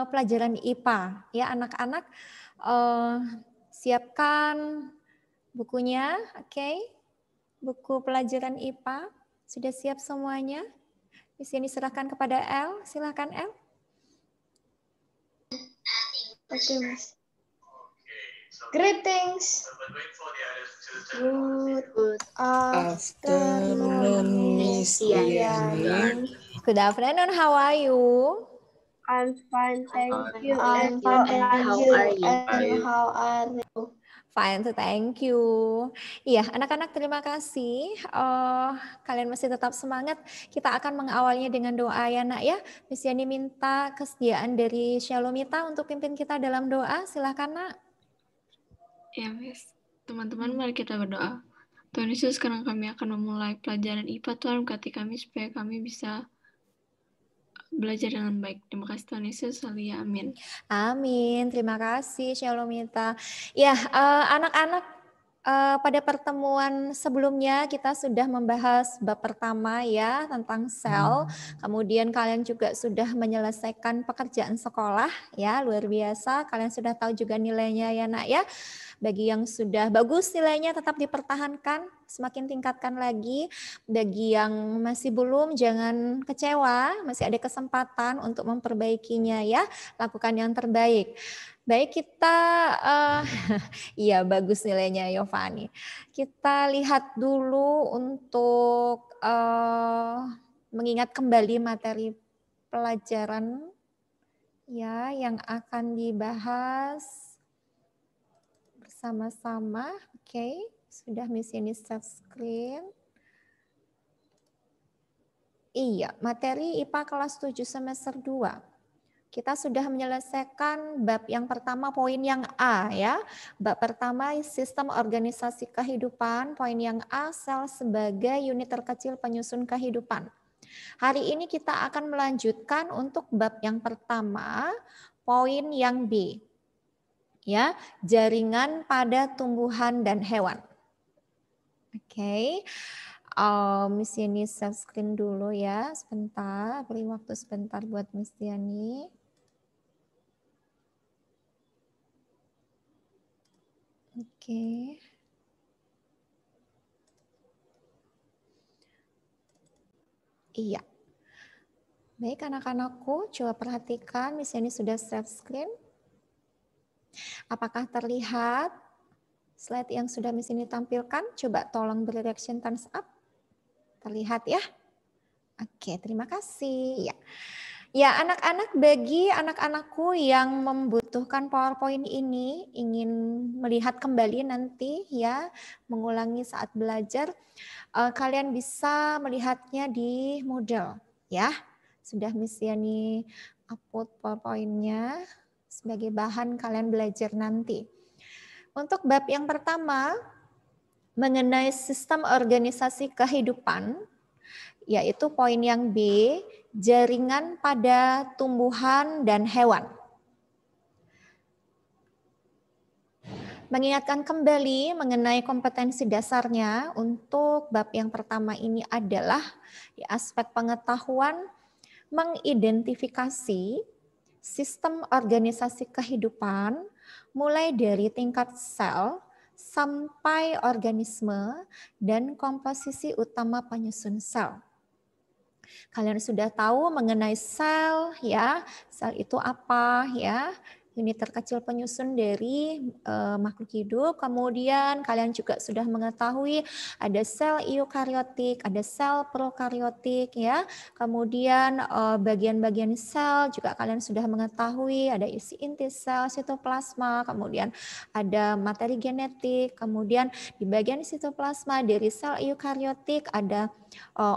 pelajaran IPA. Ya anak-anak, siapkan bukunya, oke? Buku pelajaran IPA, sudah siap semuanya? Di sini serahkan kepada El, silakan El. Oke, Mas. Greetings. Good afternoon, Miss Yani. Good afternoon, how are you? I'm fine, thank you. I'm fine, and how are you? And how are you? Fine, thank you. Iya, anak-anak terima kasih. Kalian masih tetap semangat. Kita akan mengawalnya dengan doa ya nak ya. Miss Yani minta kesediaan dari Shalomita untuk pimpin kita dalam doa. Silakan nak. Ya, Miss. Teman-teman, mari kita berdoa. Tuhan Yesus, sekarang kami akan memulai pelajaran IPA. Tuhan, berkati kami supaya kami bisa belajar dengan baik. Terima kasih Tuhan Yesus. Haleluya. Amin. Amin. Terima kasih Shalomita. Ya, anak-anak, pada pertemuan sebelumnya kita sudah membahas bab pertama ya tentang sel. Kemudian kalian juga sudah menyelesaikan pekerjaan sekolah ya, luar biasa. Kalian sudah tahu juga nilainya ya nak ya. Bagi yang sudah bagus nilainya tetap dipertahankan, semakin tingkatkan lagi. Bagi yang masih belum jangan kecewa, masih ada kesempatan untuk memperbaikinya ya. Lakukan yang terbaik. Baik, kita iya bagus nilainya Yovani. Kita lihat dulu untuk mengingat kembali materi pelajaran ya yang akan dibahas bersama-sama. Oke, sudah Miss ini share screen. Iya, materi IPA kelas 7 semester 2. Kita sudah menyelesaikan bab yang pertama, poin yang A ya. Bab pertama sistem organisasi kehidupan, poin yang A sel sebagai unit terkecil penyusun kehidupan. Hari ini kita akan melanjutkan untuk bab yang pertama, poin yang B. Ya, jaringan pada tumbuhan dan hewan. Oke. Miss Yani share screen dulu ya, sebentar, beri waktu sebentar buat Miss Yani. Oke. Iya. Baik anak-anakku, coba perhatikan Miss Yani sudah share screen. Apakah terlihat slide yang sudah Miss Yani tampilkan? Coba tolong beri reaction thumbs up. Terlihat ya? Oke, terima kasih. Ya. Ya, anak-anak, bagi anak-anakku yang membutuhkan PowerPoint ini, ingin melihat kembali nanti ya, mengulangi saat belajar, kalian bisa melihatnya di Moodle ya. Sudah Miss Yani upload PowerPoint-nya sebagai bahan kalian belajar nanti. Untuk bab yang pertama, mengenai sistem organisasi kehidupan, yaitu poin yang B, jaringan pada tumbuhan dan hewan. Mengingatkan kembali mengenai kompetensi dasarnya untuk bab yang pertama ini adalah di aspek pengetahuan mengidentifikasi sistem organisasi kehidupan mulai dari tingkat sel sampai organisme dan komposisi utama penyusun sel. Kalian sudah tahu mengenai sel ya, sel itu apa ya, unit terkecil penyusun dari makhluk hidup. Kemudian kalian juga sudah mengetahui ada sel eukariotik, ada sel prokariotik ya. Kemudian bagian-bagian sel juga kalian sudah mengetahui ada isi inti sel, sitoplasma, kemudian ada materi genetik, kemudian di bagian sitoplasma dari sel eukariotik ada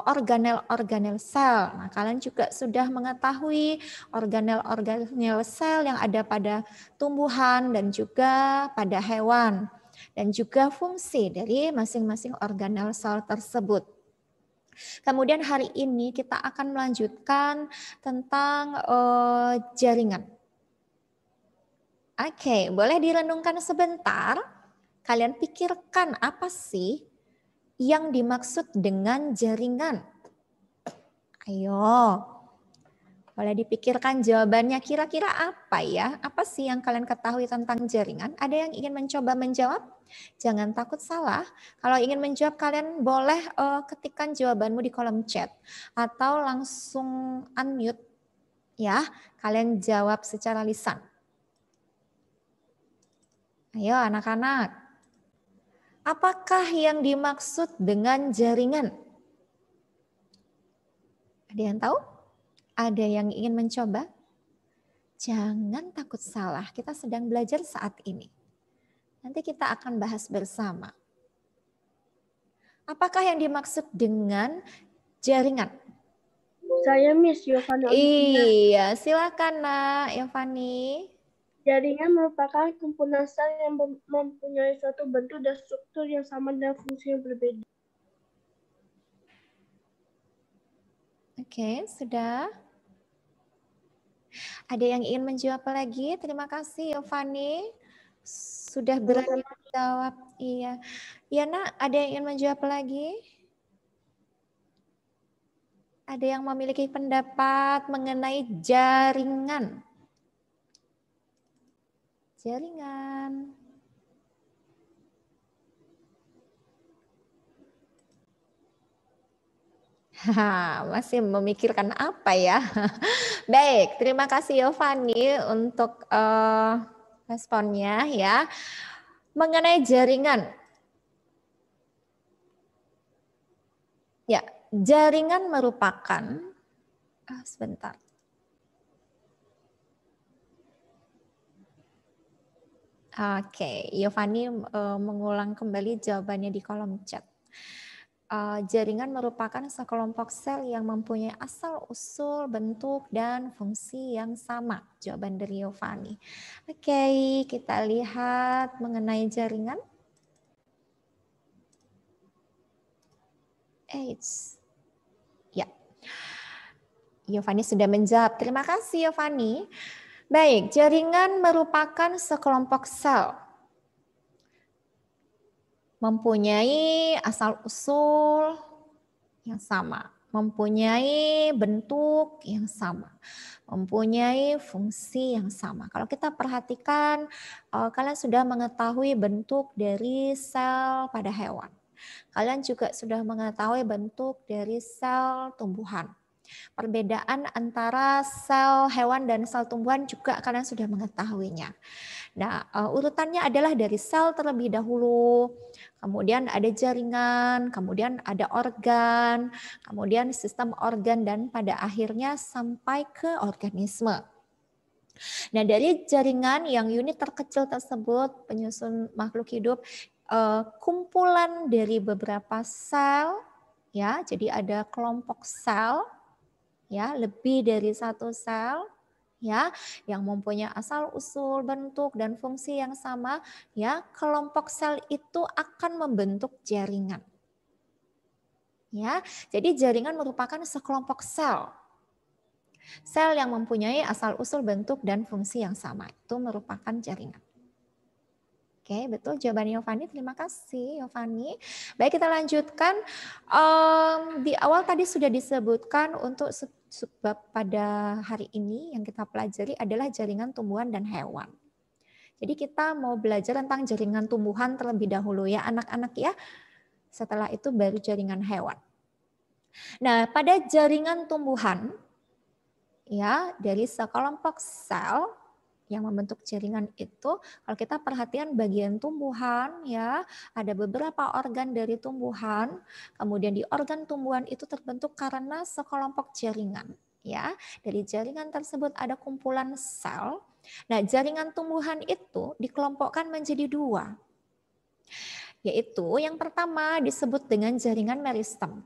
organel-organel sel. Nah, kalian juga sudah mengetahui organel-organel sel yang ada pada pada tumbuhan dan juga pada hewan, dan juga fungsi dari masing-masing organel sel tersebut. Kemudian hari ini kita akan melanjutkan tentang jaringan. Oke, boleh direnungkan sebentar. Kalian pikirkan apa sih yang dimaksud dengan jaringan? Ayo, boleh dipikirkan jawabannya, kira-kira apa ya? Apa sih yang kalian ketahui tentang jaringan? Ada yang ingin mencoba menjawab? Jangan takut salah. Kalau ingin menjawab, kalian boleh ketikkan jawabanmu di kolom chat atau langsung unmute ya. Kalian jawab secara lisan. Ayo anak-anak. Apakah yang dimaksud dengan jaringan? Ada yang tahu? Ada yang ingin mencoba? Jangan takut salah, kita sedang belajar saat ini. Nanti kita akan bahas bersama. Apakah yang dimaksud dengan jaringan? Saya Miss Yovani. Iya, silakan Nak Yovani. Jaringan merupakan kumpulan sel yang mempunyai suatu bentuk dan struktur yang sama dan fungsi yang berbeda. Oke, sudah. Ada yang ingin menjawab lagi? Terima kasih Yovani. Sudah berani menjawab. Iya. Iya Nak, ada yang ingin menjawab lagi? Ada yang memiliki pendapat mengenai jaringan? Jaringan. Masih memikirkan apa ya? Baik, terima kasih Yovani untuk responnya ya. Mengenai jaringan. Ya, jaringan merupakan sebentar. Oke, Yovani mengulang kembali jawabannya di kolom chat. Jaringan merupakan sekelompok sel yang mempunyai asal-usul, bentuk, dan fungsi yang sama. Jawaban dari Yovani. Oke, kita lihat mengenai jaringan. Ya, Yovani sudah menjawab. Terima kasih Yovani. Baik, jaringan merupakan sekelompok sel mempunyai asal-usul yang sama, mempunyai bentuk yang sama, mempunyai fungsi yang sama. Kalau kita perhatikan, kalian sudah mengetahui bentuk dari sel pada hewan. Kalian juga sudah mengetahui bentuk dari sel tumbuhan. Perbedaan antara sel hewan dan sel tumbuhan juga kalian sudah mengetahuinya. Nah, urutannya adalah dari sel terlebih dahulu, kemudian ada jaringan, kemudian ada organ, kemudian sistem organ, dan pada akhirnya sampai ke organisme. Nah, dari jaringan yang unit terkecil tersebut, penyusun makhluk hidup, kumpulan dari beberapa sel, ya, jadi ada kelompok sel, ya, lebih dari satu sel, ya, yang mempunyai asal usul, bentuk, dan fungsi yang sama, ya, kelompok sel itu akan membentuk jaringan. Ya, jadi jaringan merupakan sekelompok sel. Sel yang mempunyai asal usul, bentuk, dan fungsi yang sama itu merupakan jaringan. Oke, betul jawabannya Yovani. Terima kasih Yovani. Baik, kita lanjutkan. Di awal tadi sudah disebutkan untuk subbab pada hari ini yang kita pelajari adalah jaringan tumbuhan dan hewan. Jadi kita mau belajar tentang jaringan tumbuhan terlebih dahulu ya anak-anak ya. Setelah itu baru jaringan hewan. Nah, pada jaringan tumbuhan ya dari sekelompok sel yang membentuk jaringan itu, kalau kita perhatian bagian tumbuhan ya, ada beberapa organ dari tumbuhan, kemudian di organ tumbuhan itu terbentuk karena sekelompok jaringan ya. Dari jaringan tersebut ada kumpulan sel. Nah, jaringan tumbuhan itu dikelompokkan menjadi dua. Yaitu yang pertama disebut dengan jaringan meristem.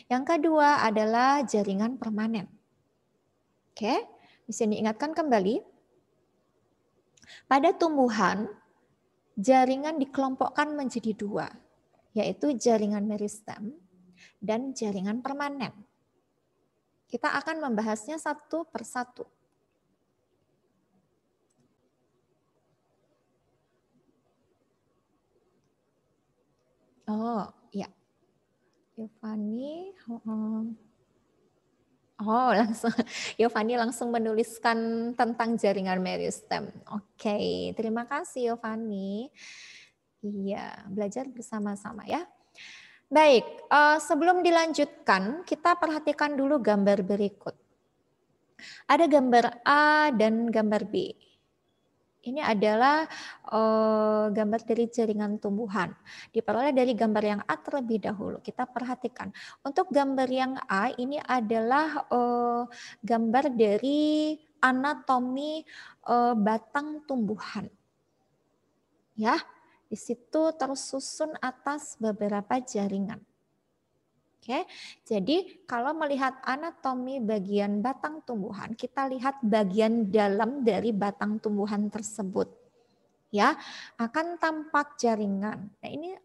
Yang kedua adalah jaringan permanen. Oke, bisa diingatkan kembali. Pada tumbuhan, jaringan dikelompokkan menjadi dua, yaitu jaringan meristem dan jaringan permanen. Kita akan membahasnya satu persatu. Oh, ya. Yovani, Yovani langsung menuliskan tentang jaringan meristem. Oke, terima kasih Yovani. Iya, belajar bersama-sama ya. Baik, sebelum dilanjutkan, kita perhatikan dulu gambar berikut. Ada gambar A dan gambar B. Ini adalah gambar dari jaringan tumbuhan. Diperoleh dari gambar yang A terlebih dahulu. Kita perhatikan. Untuk gambar yang A ini adalah gambar dari anatomi batang tumbuhan. Ya, di situ tersusun atas beberapa jaringan. Oke, jadi kalau melihat anatomi bagian batang tumbuhan, kita lihat bagian dalam dari batang tumbuhan tersebut. Ya, akan tampak jaringan. Nah, ini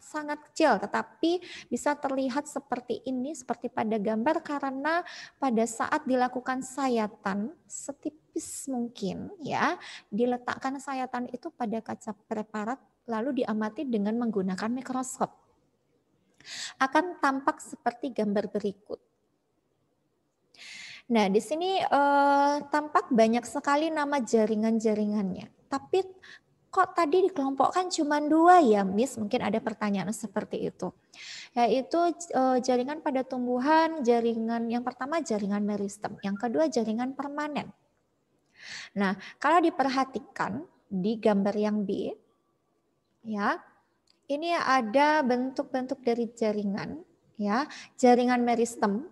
sangat kecil, tetapi bisa terlihat seperti ini, seperti pada gambar, karena pada saat dilakukan sayatan, setipis mungkin, ya, diletakkan sayatan itu pada kaca preparat, lalu diamati dengan menggunakan mikroskop. Akan tampak seperti gambar berikut. Nah, di sini tampak banyak sekali nama jaringan-jaringannya. Tapi kok tadi dikelompokkan cuma dua ya, Miss? Mungkin ada pertanyaan seperti itu. Yaitu jaringan pada tumbuhan, jaringan yang pertama jaringan meristem, yang kedua jaringan permanen. Nah, kalau diperhatikan di gambar yang B, ya, ini ada bentuk-bentuk dari jaringan, ya, jaringan meristem,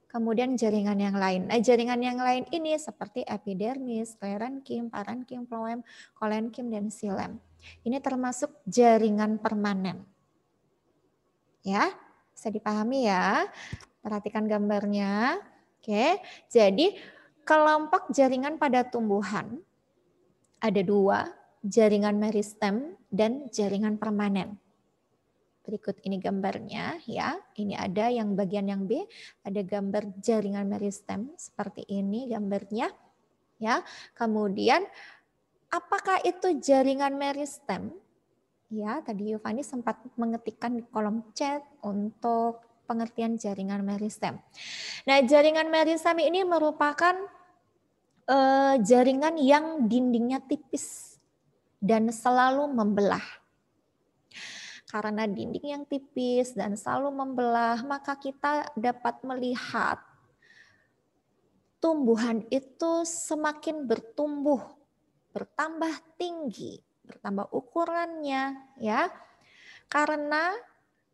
kemudian jaringan yang lain. Nah, jaringan yang lain ini seperti epidermis, sklerenkim, parenkim, phloem, kolenkim, dan xilem. Ini termasuk jaringan permanen. Ya, bisa dipahami ya. Perhatikan gambarnya. Oke, jadi kelompok jaringan pada tumbuhan ada dua. Jaringan meristem dan jaringan permanen. Berikut ini gambarnya ya. Ini ada yang bagian yang B, ada gambar jaringan meristem seperti ini gambarnya ya. Kemudian apakah itu jaringan meristem? Ya, tadi Yovani sempat mengetikkan di kolom chat untuk pengertian jaringan meristem. Nah, jaringan meristem ini merupakan jaringan yang dindingnya tipis dan selalu membelah. Karena dinding yang tipis dan selalu membelah, maka kita dapat melihat tumbuhan itu semakin bertumbuh, bertambah tinggi, bertambah ukurannya, ya. Karena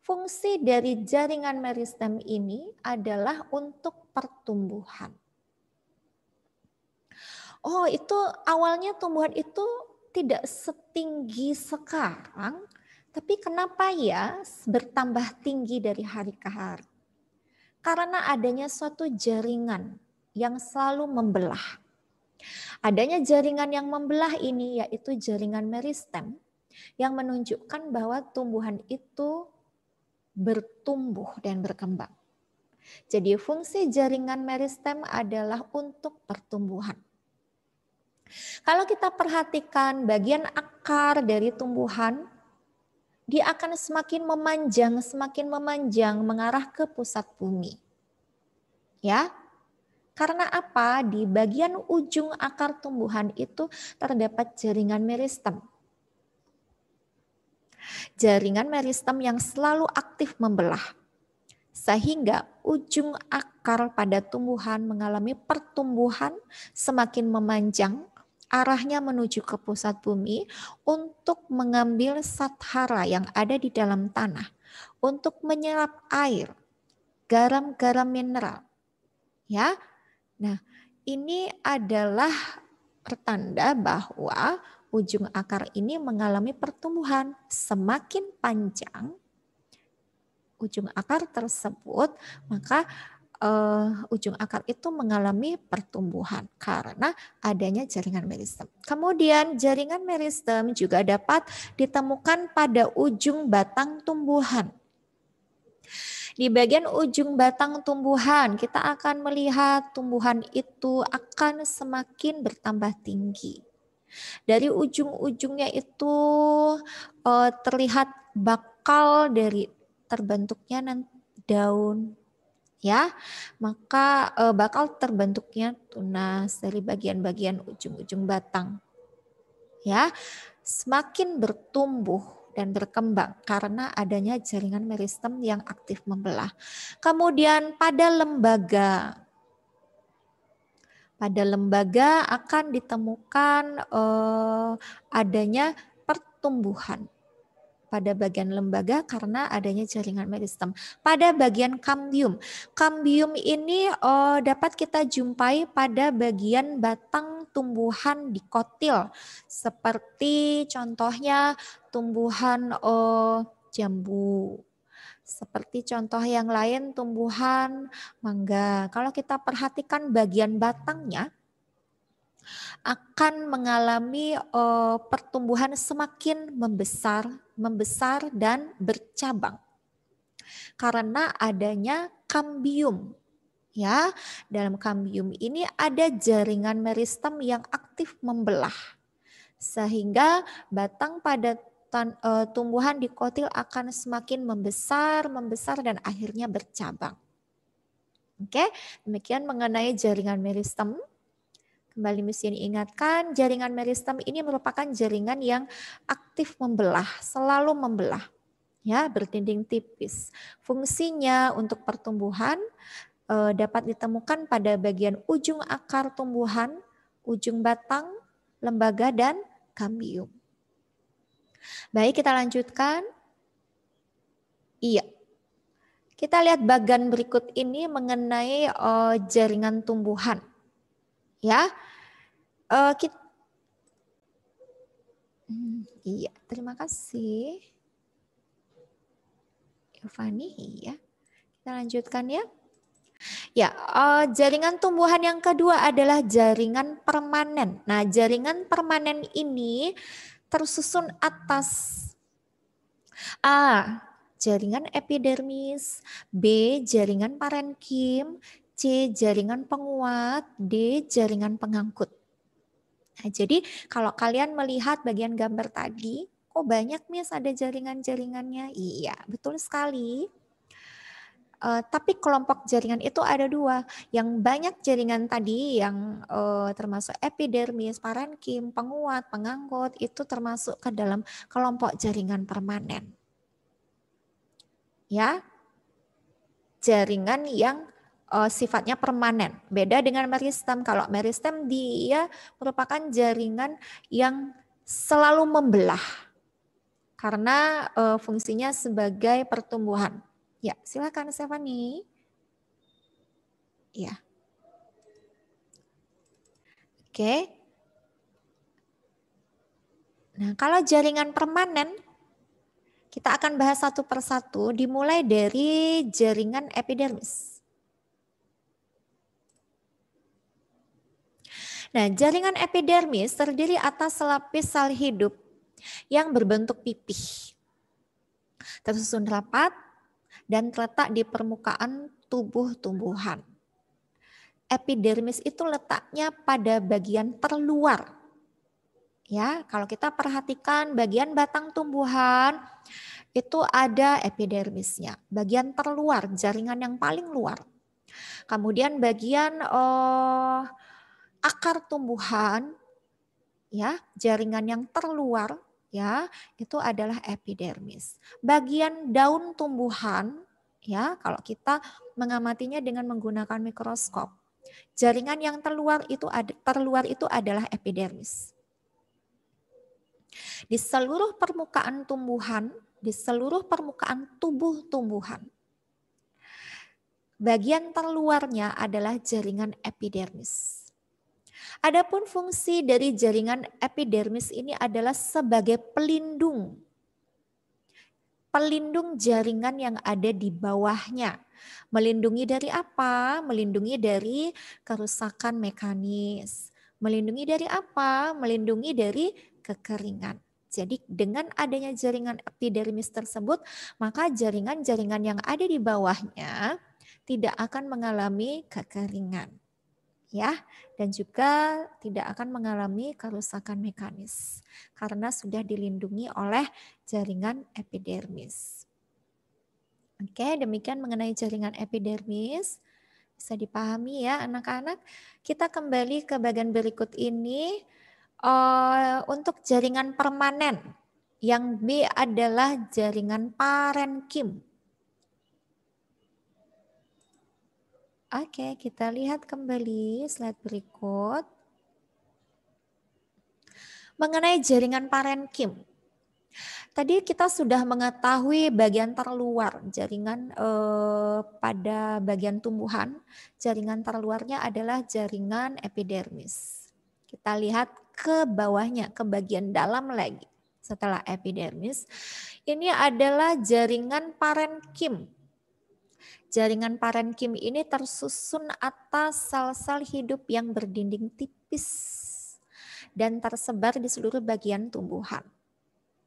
fungsi dari jaringan meristem ini adalah untuk pertumbuhan. Oh, itu awalnya tumbuhan itu tidak setinggi sekarang, tapi kenapa ya bertambah tinggi dari hari ke hari? Karena adanya suatu jaringan yang selalu membelah. Adanya jaringan yang membelah ini yaitu jaringan meristem yang menunjukkan bahwa tumbuhan itu bertumbuh dan berkembang. Jadi fungsi jaringan meristem adalah untuk pertumbuhan. Kalau kita perhatikan bagian akar dari tumbuhan, dia akan semakin memanjang mengarah ke pusat bumi. Ya, karena apa? Di bagian ujung akar tumbuhan itu terdapat jaringan meristem. Jaringan meristem yang selalu aktif membelah. Sehingga ujung akar pada tumbuhan mengalami pertumbuhan semakin memanjang, arahnya menuju ke pusat bumi untuk mengambil sathara yang ada di dalam tanah, untuk menyerap air, garam-garam mineral. Ya, nah ini adalah pertanda bahwa ujung akar ini mengalami pertumbuhan. Semakin panjang ujung akar tersebut, maka ujung akar itu mengalami pertumbuhan karena adanya jaringan meristem. Kemudian jaringan meristem juga dapat ditemukan pada ujung batang tumbuhan. Di bagian ujung batang tumbuhan kita akan melihat tumbuhan itu akan semakin bertambah tinggi. Dari ujung-ujungnya itu terlihat bakal dari terbentuknya daun, ya, maka bakal terbentuknya tunas dari bagian-bagian ujung-ujung batang, ya, semakin bertumbuh dan berkembang karena adanya jaringan meristem yang aktif membelah. Kemudian pada lembaga akan ditemukan adanya pertumbuhan pada bagian lembaga karena adanya jaringan meristem. Pada bagian kambium ini dapat kita jumpai pada bagian batang tumbuhan dikotil seperti contohnya tumbuhan jambu. Seperti contoh yang lain tumbuhan mangga. Kalau kita perhatikan bagian batangnya akan mengalami pertumbuhan semakin membesar dan bercabang karena adanya kambium. Ya, dalam kambium ini ada jaringan meristem yang aktif membelah sehingga batang pada tumbuhan dikotil akan semakin membesar dan akhirnya bercabang. Oke, demikian mengenai jaringan meristem. Kembali mesti diingatkan, jaringan meristem ini merupakan jaringan yang aktif membelah, selalu membelah, ya, berdinding tipis. Fungsinya untuk pertumbuhan dapat ditemukan pada bagian ujung akar tumbuhan, ujung batang, lembaga, dan kambium. Baik, kita lanjutkan. Iya. Kita lihat bagan berikut ini mengenai jaringan tumbuhan. Ya. Iya, terima kasih. Yovani, iya. Kita lanjutkan ya. Ya, jaringan tumbuhan yang kedua adalah jaringan permanen. Nah, jaringan permanen ini tersusun atas A. Jaringan epidermis, B. Jaringan parenkim, C. Jaringan penguat, D. Jaringan pengangkut. Nah, jadi kalau kalian melihat bagian gambar tadi, kok banyak Miss ada jaringan-jaringannya? Iya, betul sekali. Tapi kelompok jaringan itu ada dua. Yang banyak jaringan tadi yang termasuk epidermis, parenkim, penguat, pengangkut itu termasuk ke dalam kelompok jaringan permanen. Ya, jaringan yang sifatnya permanen. Beda dengan meristem. Kalau meristem dia merupakan jaringan yang selalu membelah karena fungsinya sebagai pertumbuhan. Ya, silakan Stephanie. Ya. Oke. Nah, kalau jaringan permanen, kita akan bahas satu persatu dimulai dari jaringan epidermis. Nah, jaringan epidermis terdiri atas selapis sel hidup yang berbentuk pipih, tersusun rapat, dan terletak di permukaan tubuh tumbuhan. Epidermis itu letaknya pada bagian terluar. Ya, kalau kita perhatikan bagian batang tumbuhan itu ada epidermisnya, bagian terluar, jaringan yang paling luar. Kemudian bagian akar tumbuhan, ya, jaringan yang terluar, ya, itu adalah epidermis. Bagian daun tumbuhan, ya, kalau kita mengamatinya dengan menggunakan mikroskop, jaringan yang terluar itu adalah epidermis. Di seluruh permukaan tumbuhan, di seluruh permukaan tubuh tumbuhan, bagian terluarnya adalah jaringan epidermis. Adapun fungsi dari jaringan epidermis ini adalah sebagai pelindung jaringan yang ada di bawahnya. Melindungi dari apa? Melindungi dari kerusakan mekanis. Melindungi dari apa? Melindungi dari kekeringan. Jadi dengan adanya jaringan epidermis tersebut, maka jaringan-jaringan yang ada di bawahnya tidak akan mengalami kekeringan. Ya, dan juga tidak akan mengalami kerusakan mekanis karena sudah dilindungi oleh jaringan epidermis. Oke, demikian mengenai jaringan epidermis. Bisa dipahami ya anak-anak. Kita kembali ke bagian berikut ini. Untuk jaringan permanen, yang B adalah jaringan parenkim. Oke, kita lihat kembali slide berikut. Mengenai jaringan parenkim. Tadi kita sudah mengetahui bagian terluar jaringan pada bagian tumbuhan. Jaringan terluarnya adalah jaringan epidermis. Kita lihat ke bawahnya, ke bagian dalam lagi. Setelah epidermis, ini adalah jaringan parenkim. Jaringan parenkim ini tersusun atas sel-sel hidup yang berdinding tipis dan tersebar di seluruh bagian tumbuhan.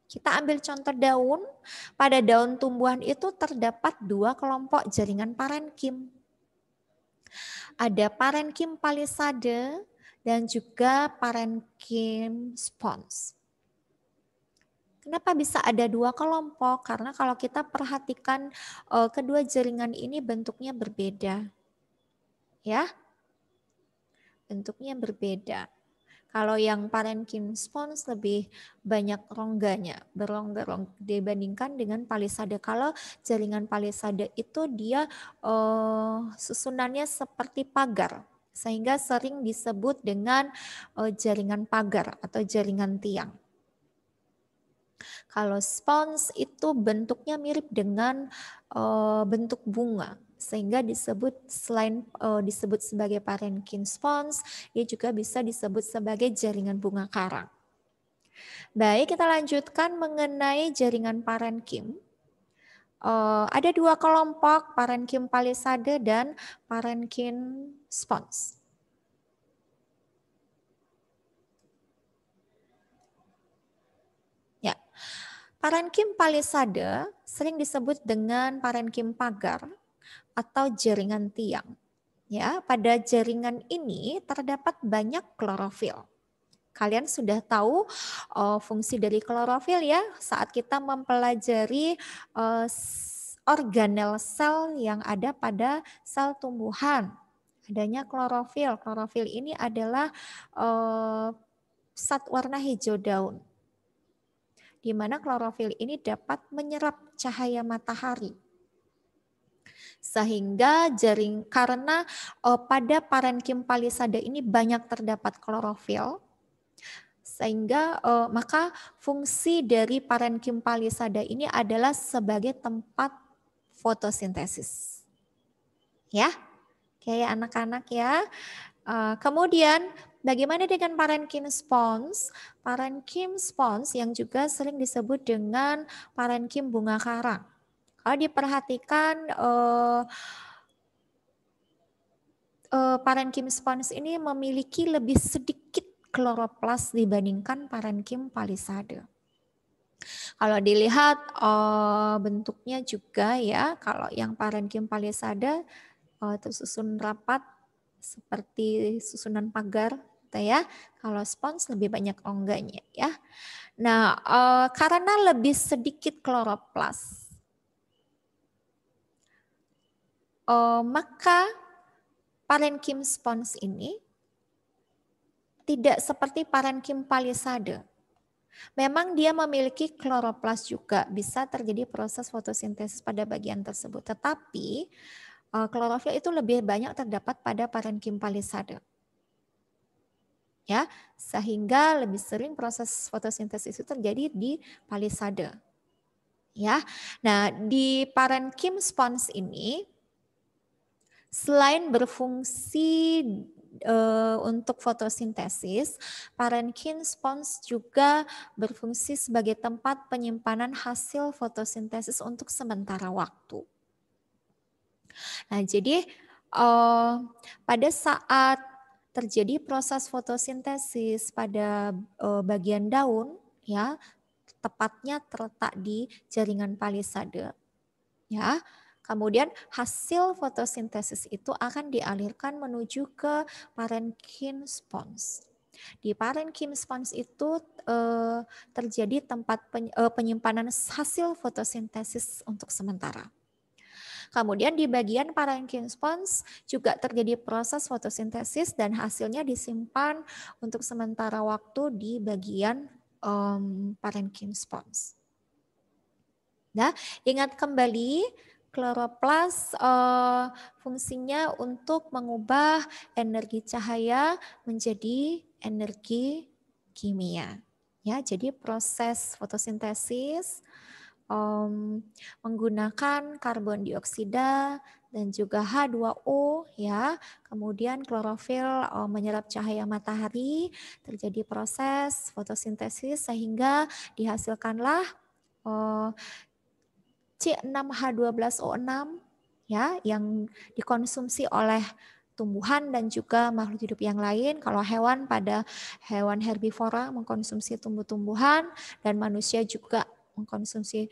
Kita ambil contoh daun. Pada daun tumbuhan itu terdapat 2 kelompok jaringan parenkim. Ada parenkim palisade dan juga parenkim spons. Kenapa bisa ada 2 kelompok? Karena kalau kita perhatikan kedua jaringan ini bentuknya berbeda. Ya. Bentuknya berbeda. Kalau yang parenkim spons lebih banyak rongganya, berongga-rongga dibandingkan dengan palisade. Kalau jaringan palisade itu dia susunannya seperti pagar, sehingga sering disebut dengan jaringan pagar atau jaringan tiang. Kalau spons itu bentuknya mirip dengan bentuk bunga, sehingga disebut selain disebut sebagai parenkim spons, dia juga bisa disebut sebagai jaringan bunga karang. Baik, kita lanjutkan mengenai jaringan parenkim. Ada 2 kelompok, parenkim palisade dan parenkim spons. Ya, parenkim palisade sering disebut dengan parenkim pagar atau jaringan tiang. Ya, pada jaringan ini terdapat banyak klorofil. Kalian sudah tahu fungsi dari klorofil ya saat kita mempelajari organel sel yang ada pada sel tumbuhan. Adanya klorofil. Klorofil ini adalah zat warna hijau daun, di mana klorofil ini dapat menyerap cahaya matahari. Sehingga karena pada parenkim palisade ini banyak terdapat klorofil, sehingga maka fungsi dari parenkim palisade ini adalah sebagai tempat fotosintesis. Ya, kayak anak-anak ya. Kemudian bagaimana dengan parenkim spons? Parenkim spons yang juga sering disebut dengan parenkim bunga karang. Kalau diperhatikan parenkim spons ini memiliki lebih sedikit kloroplas dibandingkan parenkim palisade. Kalau dilihat bentuknya juga ya, kalau yang parenkim palisade tersusun rapat seperti susunan pagar, ya. Kalau spons lebih banyak rongganya, ya. Nah, karena lebih sedikit kloroplas, maka parenkim spons ini tidak seperti parenkim palisade. Memang dia memiliki kloroplas juga, bisa terjadi proses fotosintesis pada bagian tersebut. Tetapi klorofil itu lebih banyak terdapat pada parenkim palisade. Ya, sehingga lebih sering proses fotosintesis itu terjadi di palisade. Ya. Nah, di parenkim spons ini selain berfungsi untuk fotosintesis, parenkim spons juga berfungsi sebagai tempat penyimpanan hasil fotosintesis untuk sementara waktu. Nah, jadi pada saat terjadi proses fotosintesis pada bagian daun, ya, tepatnya terletak di jaringan palisade, ya. Kemudian hasil fotosintesis itu akan dialirkan menuju ke parenchyma spons. Di parenchyma spons itu terjadi tempat penyimpanan hasil fotosintesis untuk sementara. Kemudian di bagian parenchyma spons juga terjadi proses fotosintesis dan hasilnya disimpan untuk sementara waktu di bagian parenchyma spons. Nah, ingat kembali kloroplas fungsinya untuk mengubah energi cahaya menjadi energi kimia. Ya, jadi proses fotosintesis menggunakan karbon dioksida dan juga H2O, ya. Kemudian klorofil menyerap cahaya matahari, terjadi proses fotosintesis sehingga dihasilkanlah C6H12O6, ya, yang dikonsumsi oleh tumbuhan dan juga makhluk hidup yang lain. Kalau hewan, pada hewan herbivora mengkonsumsi tumbuh-tumbuhan, dan manusia juga mengkonsumsi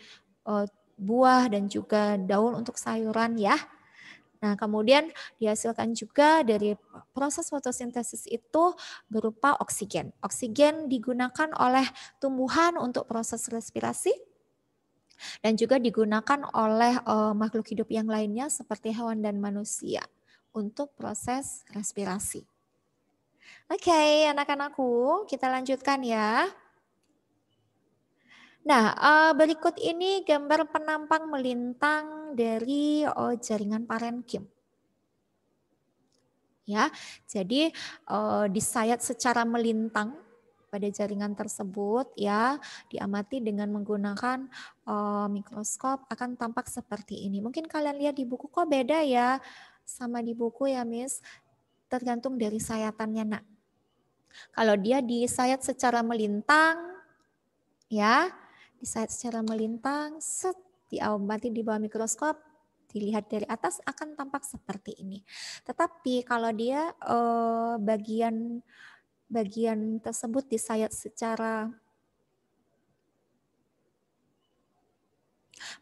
buah dan juga daun untuk sayuran, ya. Nah, kemudian dihasilkan juga dari proses fotosintesis itu berupa oksigen. Oksigen digunakan oleh tumbuhan untuk proses respirasi dan juga digunakan oleh makhluk hidup yang lainnya seperti hewan dan manusia untuk proses respirasi. Oke, anak-anakku, kita lanjutkan ya. Nah, berikut ini gambar penampang melintang dari jaringan parenkim. Ya, jadi disayat secara melintang pada jaringan tersebut, ya, diamati dengan menggunakan mikroskop akan tampak seperti ini. Mungkin kalian lihat di buku kok beda ya sama di buku ya, Miss. Tergantung dari sayatannya, Nak. Kalau dia disayat secara melintang, ya, disayat secara melintang, set, diamati di bawah mikroskop, dilihat dari atas akan tampak seperti ini. Tetapi kalau dia bagian tersebut disayat secara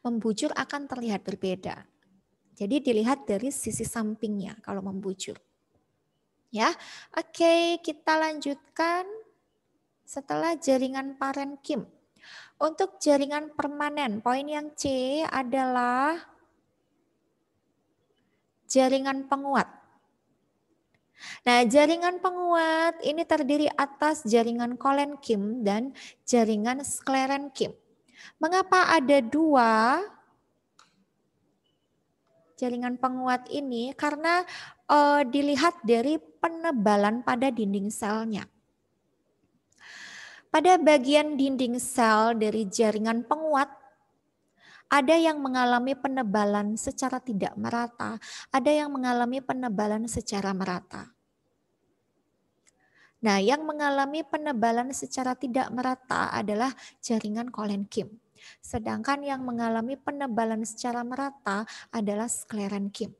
membujur akan terlihat berbeda. Jadi dilihat dari sisi sampingnya kalau membujur. Ya, oke, kita lanjutkan setelah jaringan parenkim. Untuk jaringan permanen, poin yang C adalah jaringan penguat. Nah, jaringan penguat ini terdiri atas jaringan kolenkim dan jaringan sklerenkim. Mengapa ada dua jaringan penguat ini? Karena dilihat dari penebalan pada dinding selnya. Pada bagian dinding sel dari jaringan penguat, ada yang mengalami penebalan secara tidak merata, ada yang mengalami penebalan secara merata. Nah, yang mengalami penebalan secara tidak merata adalah jaringan kolenkim. Sedangkan yang mengalami penebalan secara merata adalah sklerenkim.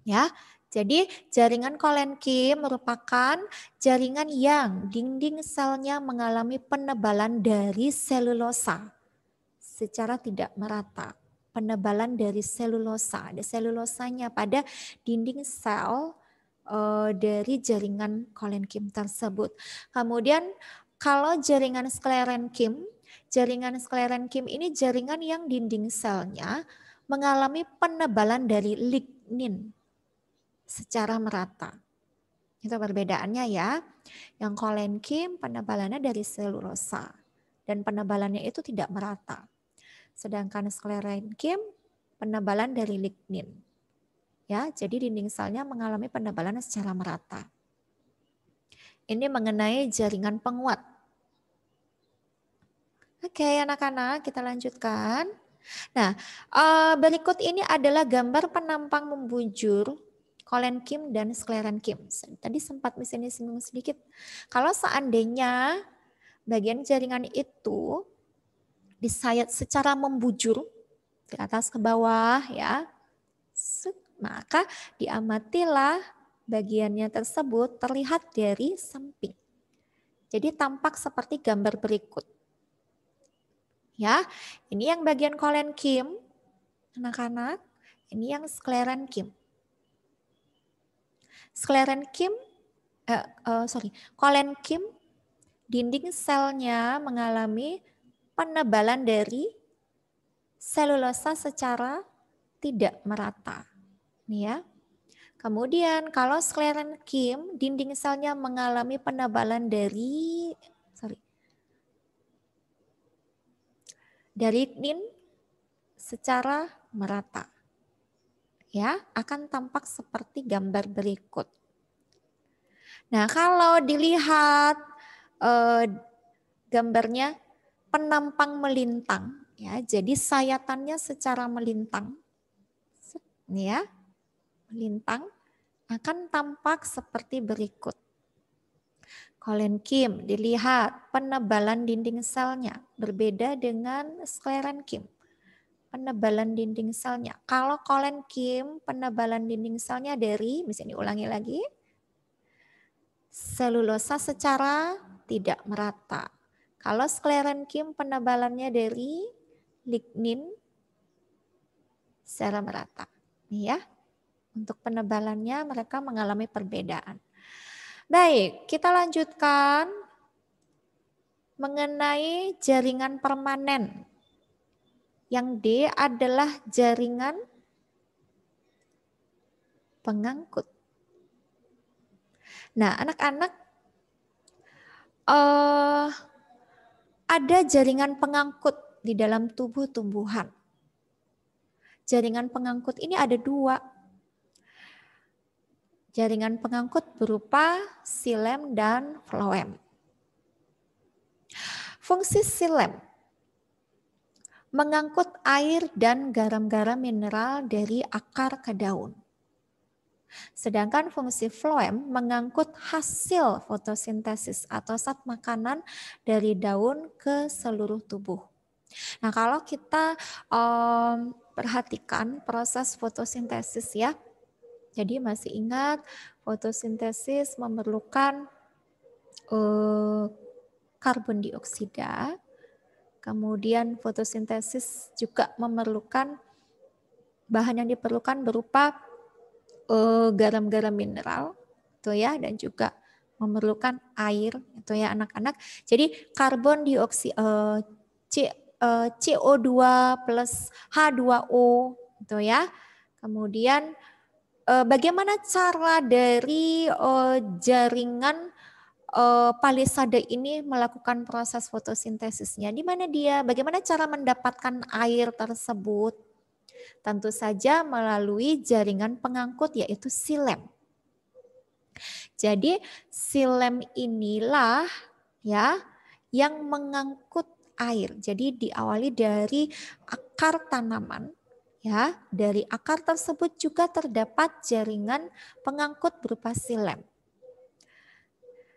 Ya, jadi jaringan kolenkim merupakan jaringan yang dinding selnya mengalami penebalan dari selulosa secara tidak merata. Penebalan dari selulosa, ada selulosanya pada dinding sel dari jaringan kolenkim tersebut. Kemudian kalau jaringan sklerenkim ini jaringan yang dinding selnya mengalami penebalan dari lignin secara merata. Itu perbedaannya ya. Yang kolenkim penebalannya dari selulosa dan penebalannya itu tidak merata. Sedangkan sklerenkim penebalan dari lignin. Ya, jadi dinding selnya mengalami penebalan secara merata. Ini mengenai jaringan penguat. Oke, anak-anak, kita lanjutkan. Nah, berikut ini adalah gambar penampang membujur kolenkim dan sklerenkim. Tadi sempat misalnya singgung sedikit. Kalau seandainya bagian jaringan itu disayat secara membujur dari atas ke bawah, ya, maka diamatilah bagiannya tersebut terlihat dari samping. Jadi tampak seperti gambar berikut. Ya, ini yang bagian kolenkim, anak-anak. Ini yang sklerenkim. Kolenkim, dinding selnya mengalami penebalan dari selulosa secara tidak merata. Nih ya. Kemudian kalau sklerenkim, dinding selnya mengalami penebalan dari lignin secara merata. Ya, akan tampak seperti gambar berikut. Nah, kalau dilihat gambarnya penampang melintang, ya, jadi sayatannya secara melintang, nih ya, melintang akan tampak seperti berikut. Kolenkim, dilihat penebalan dinding selnya berbeda dengan sklerenkim. Penebalan dinding selnya. Kalau kolenkim, penebalan dinding selnya dari, misalnya ulangi lagi, selulosa secara tidak merata. Kalau sklerenkim, penebalannya dari lignin secara merata. Nih ya, untuk penebalannya mereka mengalami perbedaan. Baik, kita lanjutkan mengenai jaringan permanen. Yang D adalah jaringan pengangkut. Nah, anak-anak, ada jaringan pengangkut di dalam tubuh tumbuhan. Jaringan pengangkut ini ada 2. Jaringan pengangkut berupa xilem dan floem. Fungsi xilem mengangkut air dan garam-garam mineral dari akar ke daun. Sedangkan fungsi floem mengangkut hasil fotosintesis atau zat makanan dari daun ke seluruh tubuh. Nah, kalau kita perhatikan proses fotosintesis ya. Jadi masih ingat fotosintesis memerlukan karbon dioksida. Kemudian fotosintesis juga memerlukan bahan yang diperlukan berupa garam-garam mineral, itu ya, dan juga memerlukan air, itu ya anak-anak. Jadi karbon dioksida CO2 plus H2O, itu ya. Kemudian bagaimana cara dari jaringan palisade ini melakukan proses fotosintesisnya? Di mana dia? Bagaimana cara mendapatkan air tersebut? Tentu saja melalui jaringan pengangkut yaitu xilem. Jadi xilem inilah ya yang mengangkut air. Jadi diawali dari akar tanaman. Ya, dari akar tersebut juga terdapat jaringan pengangkut berupa xilem.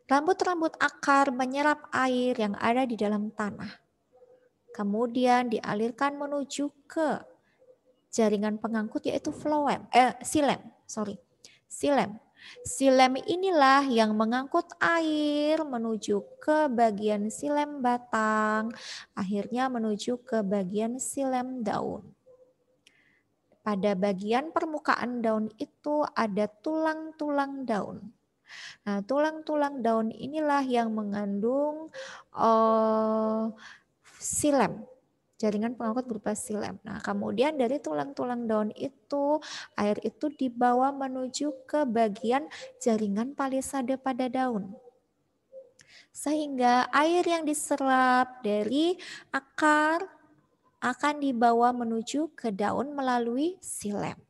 Rambut-rambut akar menyerap air yang ada di dalam tanah. Kemudian dialirkan menuju ke jaringan pengangkut yaitu xilem. Xilem inilah yang mengangkut air menuju ke bagian xilem batang, akhirnya menuju ke bagian xilem daun. Pada bagian permukaan daun itu ada tulang-tulang daun. Nah, tulang-tulang daun inilah yang mengandung xilem, jaringan pengangkut berupa xilem. Nah, kemudian dari tulang-tulang daun itu, air itu dibawa menuju ke bagian jaringan palisade pada daun. Sehingga air yang diserap dari akar akan dibawa menuju ke daun melalui xilem.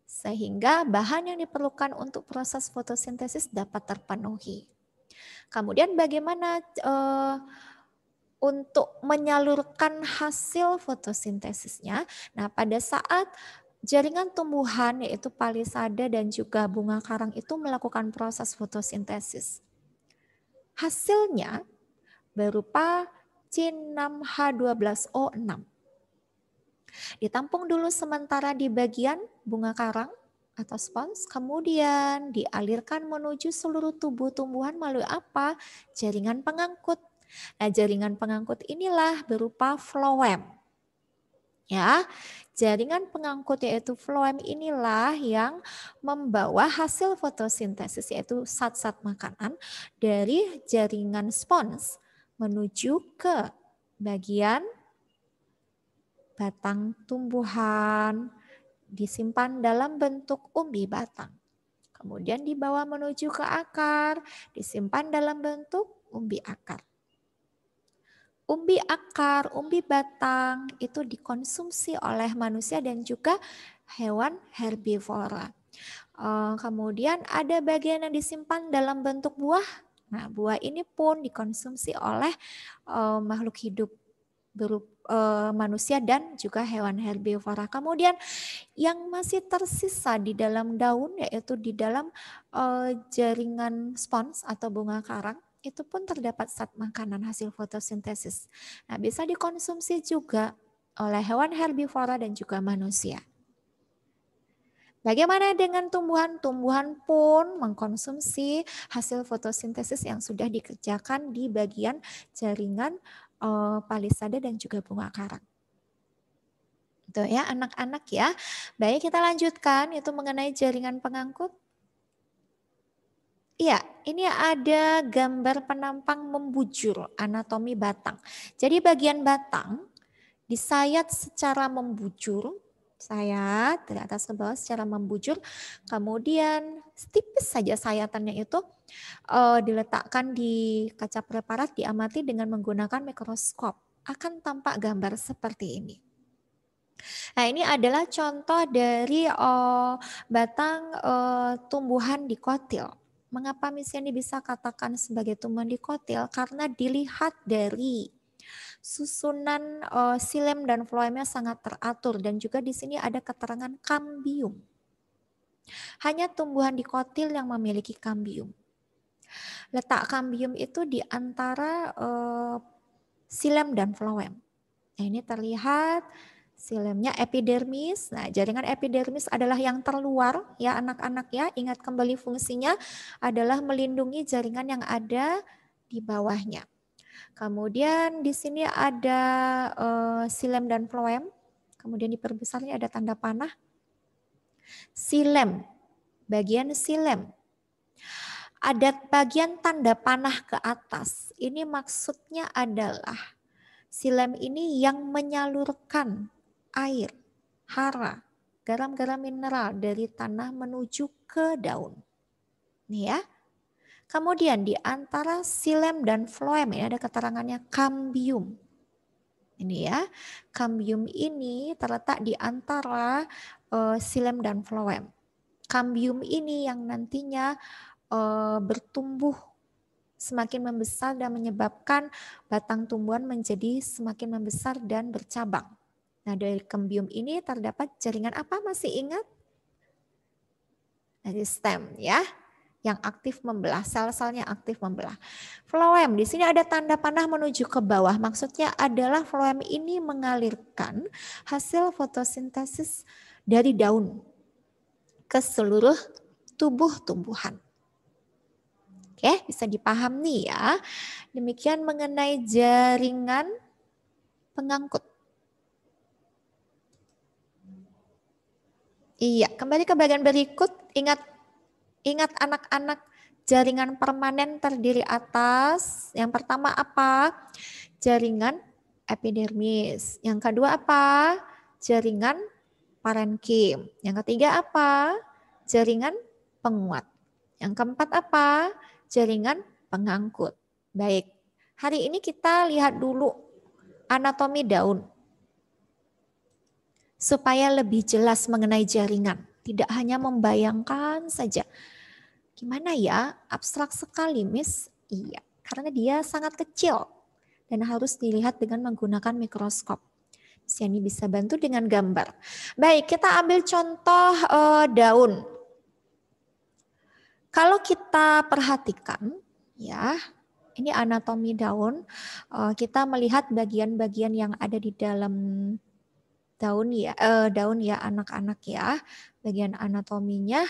Sehingga bahan yang diperlukan untuk proses fotosintesis dapat terpenuhi. Kemudian bagaimana untuk menyalurkan hasil fotosintesisnya? Nah, pada saat jaringan tumbuhan yaitu palisade dan juga bunga karang itu melakukan proses fotosintesis, hasilnya berupa C6H12O6. Ditampung dulu sementara di bagian bunga karang atau spons, kemudian dialirkan menuju seluruh tubuh tumbuhan melalui apa? Jaringan pengangkut. Nah, jaringan pengangkut inilah berupa floem. Ya, jaringan pengangkut yaitu floem inilah yang membawa hasil fotosintesis yaitu zat-zat makanan dari jaringan spons menuju ke bagian batang tumbuhan, disimpan dalam bentuk umbi batang. Kemudian dibawa menuju ke akar, disimpan dalam bentuk umbi akar. Umbi akar, umbi batang itu dikonsumsi oleh manusia dan juga hewan herbivora. Kemudian ada bagian yang disimpan dalam bentuk buah. Nah, buah ini pun dikonsumsi oleh makhluk hidup manusia dan juga hewan herbivora. Kemudian yang masih tersisa di dalam daun yaitu di dalam jaringan spons atau bunga karang itu pun terdapat zat makanan hasil fotosintesis. Nah, bisa dikonsumsi juga oleh hewan herbivora dan juga manusia. Bagaimana dengan tumbuhan? Tumbuhan pun mengkonsumsi hasil fotosintesis yang sudah dikerjakan di bagian jaringan palisade dan juga bunga karang. Itu ya anak-anak ya. Baik, kita lanjutkan itu mengenai jaringan pengangkut. Iya, ini ada gambar penampang membujur anatomi batang. Jadi bagian batang disayat secara membujur, sayat dari atas ke bawah secara membujur, kemudian tipis saja sayatannya itu diletakkan di kaca preparat, diamati dengan menggunakan mikroskop, akan tampak gambar seperti ini. Nah, ini adalah contoh dari batang tumbuhan dikotil. Mengapa Miss Yani bisa katakan sebagai tumbuhan dikotil? Karena dilihat dari susunan xilem dan floemnya sangat teratur dan juga di sini ada keterangan kambium. Hanya tumbuhan dikotil yang memiliki kambium. Letak kambium itu di antara xilem dan floem. Nah, ini terlihat xilemnya epidermis. Nah, jaringan epidermis adalah yang terluar ya anak-anak ya. Ingat kembali fungsinya adalah melindungi jaringan yang ada di bawahnya. Kemudian di sini ada xilem dan floem. Kemudian diperbesarnya ada tanda panah. Xilem, bagian xilem. Ada bagian tanda panah ke atas. Ini maksudnya adalah xilem ini yang menyalurkan air, hara, garam-garam mineral dari tanah menuju ke daun. Nih ya. Kemudian di antara xilem dan floem ini ada keterangannya kambium. Ini ya, kambium ini terletak di antara xilem dan floem. Kambium ini yang nantinya bertumbuh semakin membesar dan menyebabkan batang tumbuhan menjadi semakin membesar dan bercabang. Nah, dari kambium ini terdapat jaringan apa? Masih ingat? Dari stem ya, yang aktif membelah, sel-selnya aktif membelah. Floem, di sini ada tanda panah menuju ke bawah. Maksudnya adalah floem ini mengalirkan hasil fotosintesis dari daun ke seluruh tubuh tumbuhan. Oke, bisa dipahami ya. Demikian mengenai jaringan pengangkut. Iya, kembali ke bagian berikut. Ingat anak-anak, jaringan permanen terdiri atas yang pertama apa? Jaringan epidermis. Yang kedua apa? Jaringan parenkim. Yang ketiga apa? Jaringan penguat. Yang keempat apa? Jaringan pengangkut. Baik, hari ini kita lihat dulu anatomi daun. Supaya lebih jelas mengenai jaringan. Tidak hanya membayangkan saja. Gimana ya? Abstrak sekali, Miss. Iya, karena dia sangat kecil. Dan harus dilihat dengan menggunakan mikroskop. Miss Yani bisa bantu dengan gambar. Baik, kita ambil contoh daun. Kalau kita perhatikan, ya, ini anatomi daun, kita melihat bagian-bagian yang ada di dalam daun ya, anak-anak ya, bagian anatominya.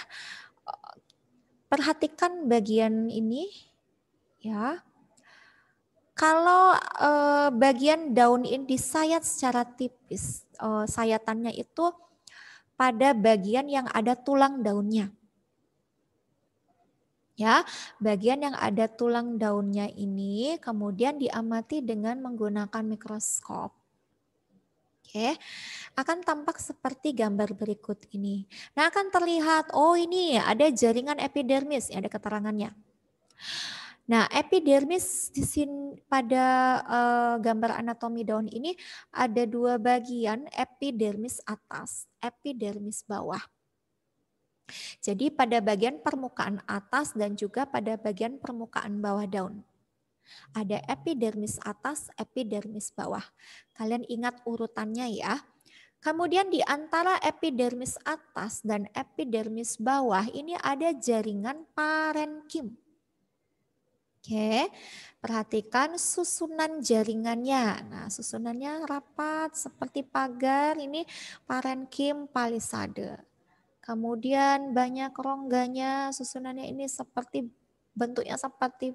Perhatikan bagian ini ya. Kalau bagian daun ini disayat secara tipis, sayatannya itu pada bagian yang ada tulang daunnya. Ya, bagian yang ada tulang daunnya ini kemudian diamati dengan menggunakan mikroskop. Oke, akan tampak seperti gambar berikut ini. Nah, akan terlihat, oh ini ada jaringan epidermis, ada keterangannya. Nah, epidermis di sini pada gambar anatomi daun ini ada dua bagian, epidermis atas, epidermis bawah. Jadi pada bagian permukaan atas dan juga pada bagian permukaan bawah daun. Ada epidermis atas, epidermis bawah. Kalian ingat urutannya ya. Kemudian di antara epidermis atas dan epidermis bawah ini ada jaringan parenkim. Oke, perhatikan susunan jaringannya. Nah, susunannya rapat seperti pagar, ini parenkim palisade. Kemudian banyak rongganya, susunannya ini seperti bentuknya seperti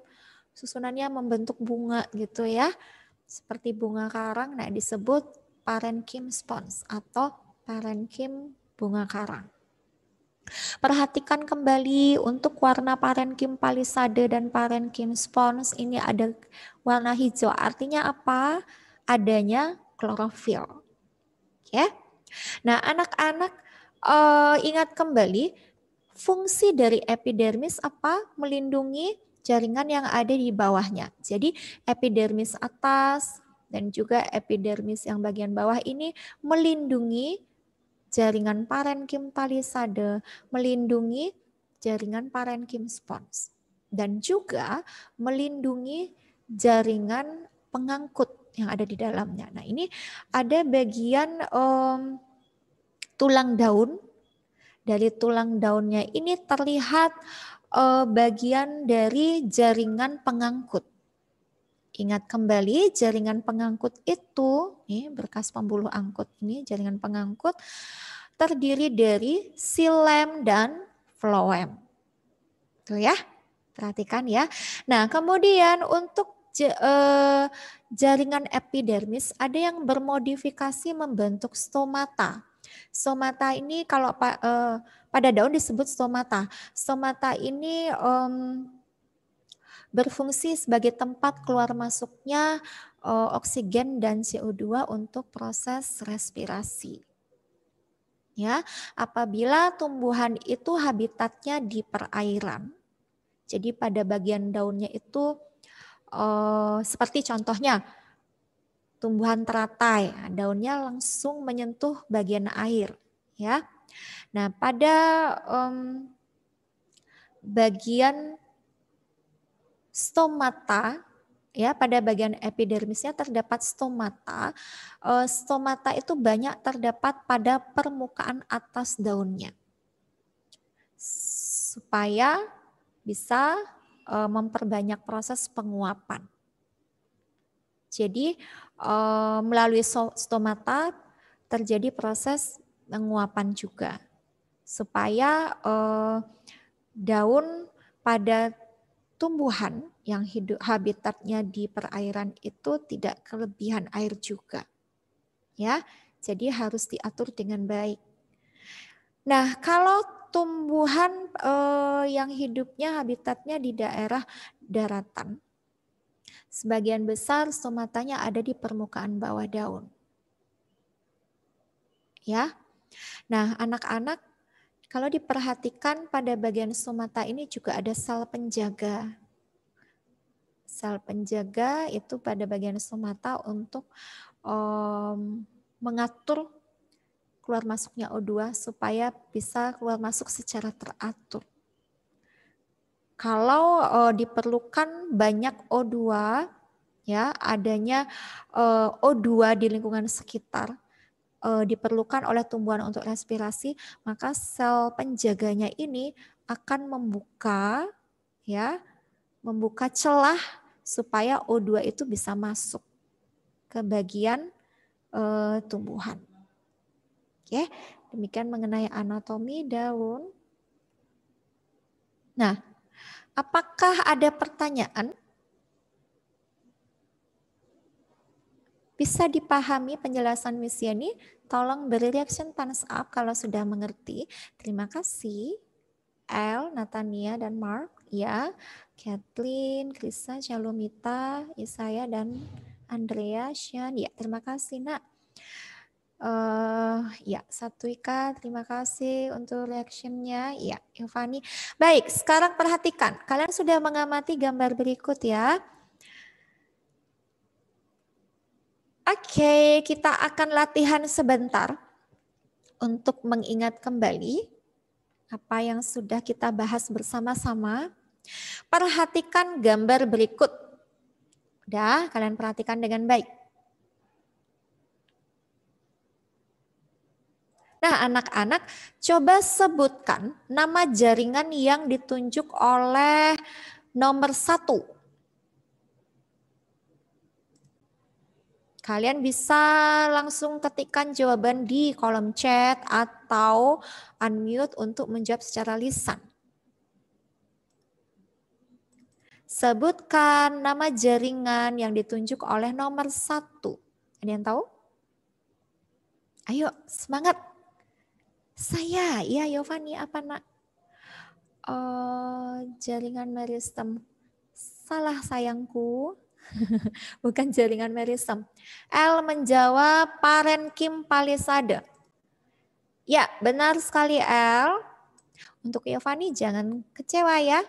susunannya membentuk bunga gitu ya. Seperti bunga karang, nah disebut parenkim spons atau parenkim bunga karang. Perhatikan kembali untuk warna parenkim palisade dan parenkim spons ini ada warna hijau. Artinya apa? Adanya klorofil. Oke. Nah, anak-anak ingat kembali fungsi dari epidermis apa? Melindungi jaringan yang ada di bawahnya. Jadi epidermis atas dan juga epidermis yang bagian bawah ini melindungi jaringan parenkim palisade, melindungi jaringan parenkim spons, dan juga melindungi jaringan pengangkut yang ada di dalamnya. Nah, ini ada bagian tulang daun. Dari tulang daunnya ini terlihat bagian dari jaringan pengangkut. Ingat kembali jaringan pengangkut itu, nih berkas pembuluh angkut ini jaringan pengangkut terdiri dari xilem dan floem. Tuh ya, perhatikan ya. Nah, kemudian untuk jaringan epidermis ada yang bermodifikasi membentuk stomata. Stomata ini kalau pada daun disebut stomata. Stomata ini berfungsi sebagai tempat keluar masuknya oksigen dan CO2 untuk proses respirasi. Ya, apabila tumbuhan itu habitatnya di perairan, jadi pada bagian daunnya itu seperti contohnya tumbuhan teratai, daunnya langsung menyentuh bagian air, ya. Nah, pada bagian stomata, ya, pada bagian epidermisnya terdapat stomata. Stomata itu banyak terdapat pada permukaan atas daunnya, supaya bisa memperbanyak proses penguapan. Jadi melalui stomata terjadi proses penguapan juga, supaya daun pada tumbuhan yang hidup habitatnya di perairan itu tidak kelebihan air juga. Ya, jadi harus diatur dengan baik. Nah, kalau tumbuhan yang hidupnya habitatnya di daerah daratan, sebagian besar stomatanya ada di permukaan bawah daun. Ya. Nah, anak-anak kalau diperhatikan pada bagian stomata ini juga ada sel penjaga. Sel penjaga itu pada bagian stomata untuk mengatur keluar masuknya O2 supaya bisa keluar masuk secara teratur. Kalau diperlukan banyak O2, ya, adanya O2 di lingkungan sekitar, diperlukan oleh tumbuhan untuk respirasi, maka sel penjaganya ini akan membuka, ya, membuka celah supaya O2 itu bisa masuk ke bagian tumbuhan. Oke, demikian mengenai anatomi daun. Nah, apakah ada pertanyaan? Bisa dipahami penjelasan Miss Yeni? Tolong beri reaction thumbs up kalau sudah mengerti. Terima kasih. El, Natania, dan Mark. Ya, Kathleen, Krista, Shalomita, Isaya, dan Andrea, Sean. Ya, terima kasih, Nak. Ya, Satwika, terima kasih untuk reactionnya. Ya, Yovani. Baik, sekarang perhatikan. Kalian sudah mengamati gambar berikut ya. Oke, kita akan latihan sebentar untuk mengingat kembali apa yang sudah kita bahas bersama-sama. Perhatikan gambar berikut. Udah, kalian perhatikan dengan baik. Nah, anak-anak, coba sebutkan nama jaringan yang ditunjuk oleh nomor 1. Kalian bisa langsung ketikkan jawaban di kolom chat atau unmute untuk menjawab secara lisan. Sebutkan nama jaringan yang ditunjuk oleh nomor 1. Ada yang tahu? Ayo, semangat. Saya, ya Yovani, apa nak? Jaringan meristem. Salah sayangku. Bukan jaringan meristem. L menjawab parenkim palisade. Ya, benar sekali L. Untuk Yovani jangan kecewa ya.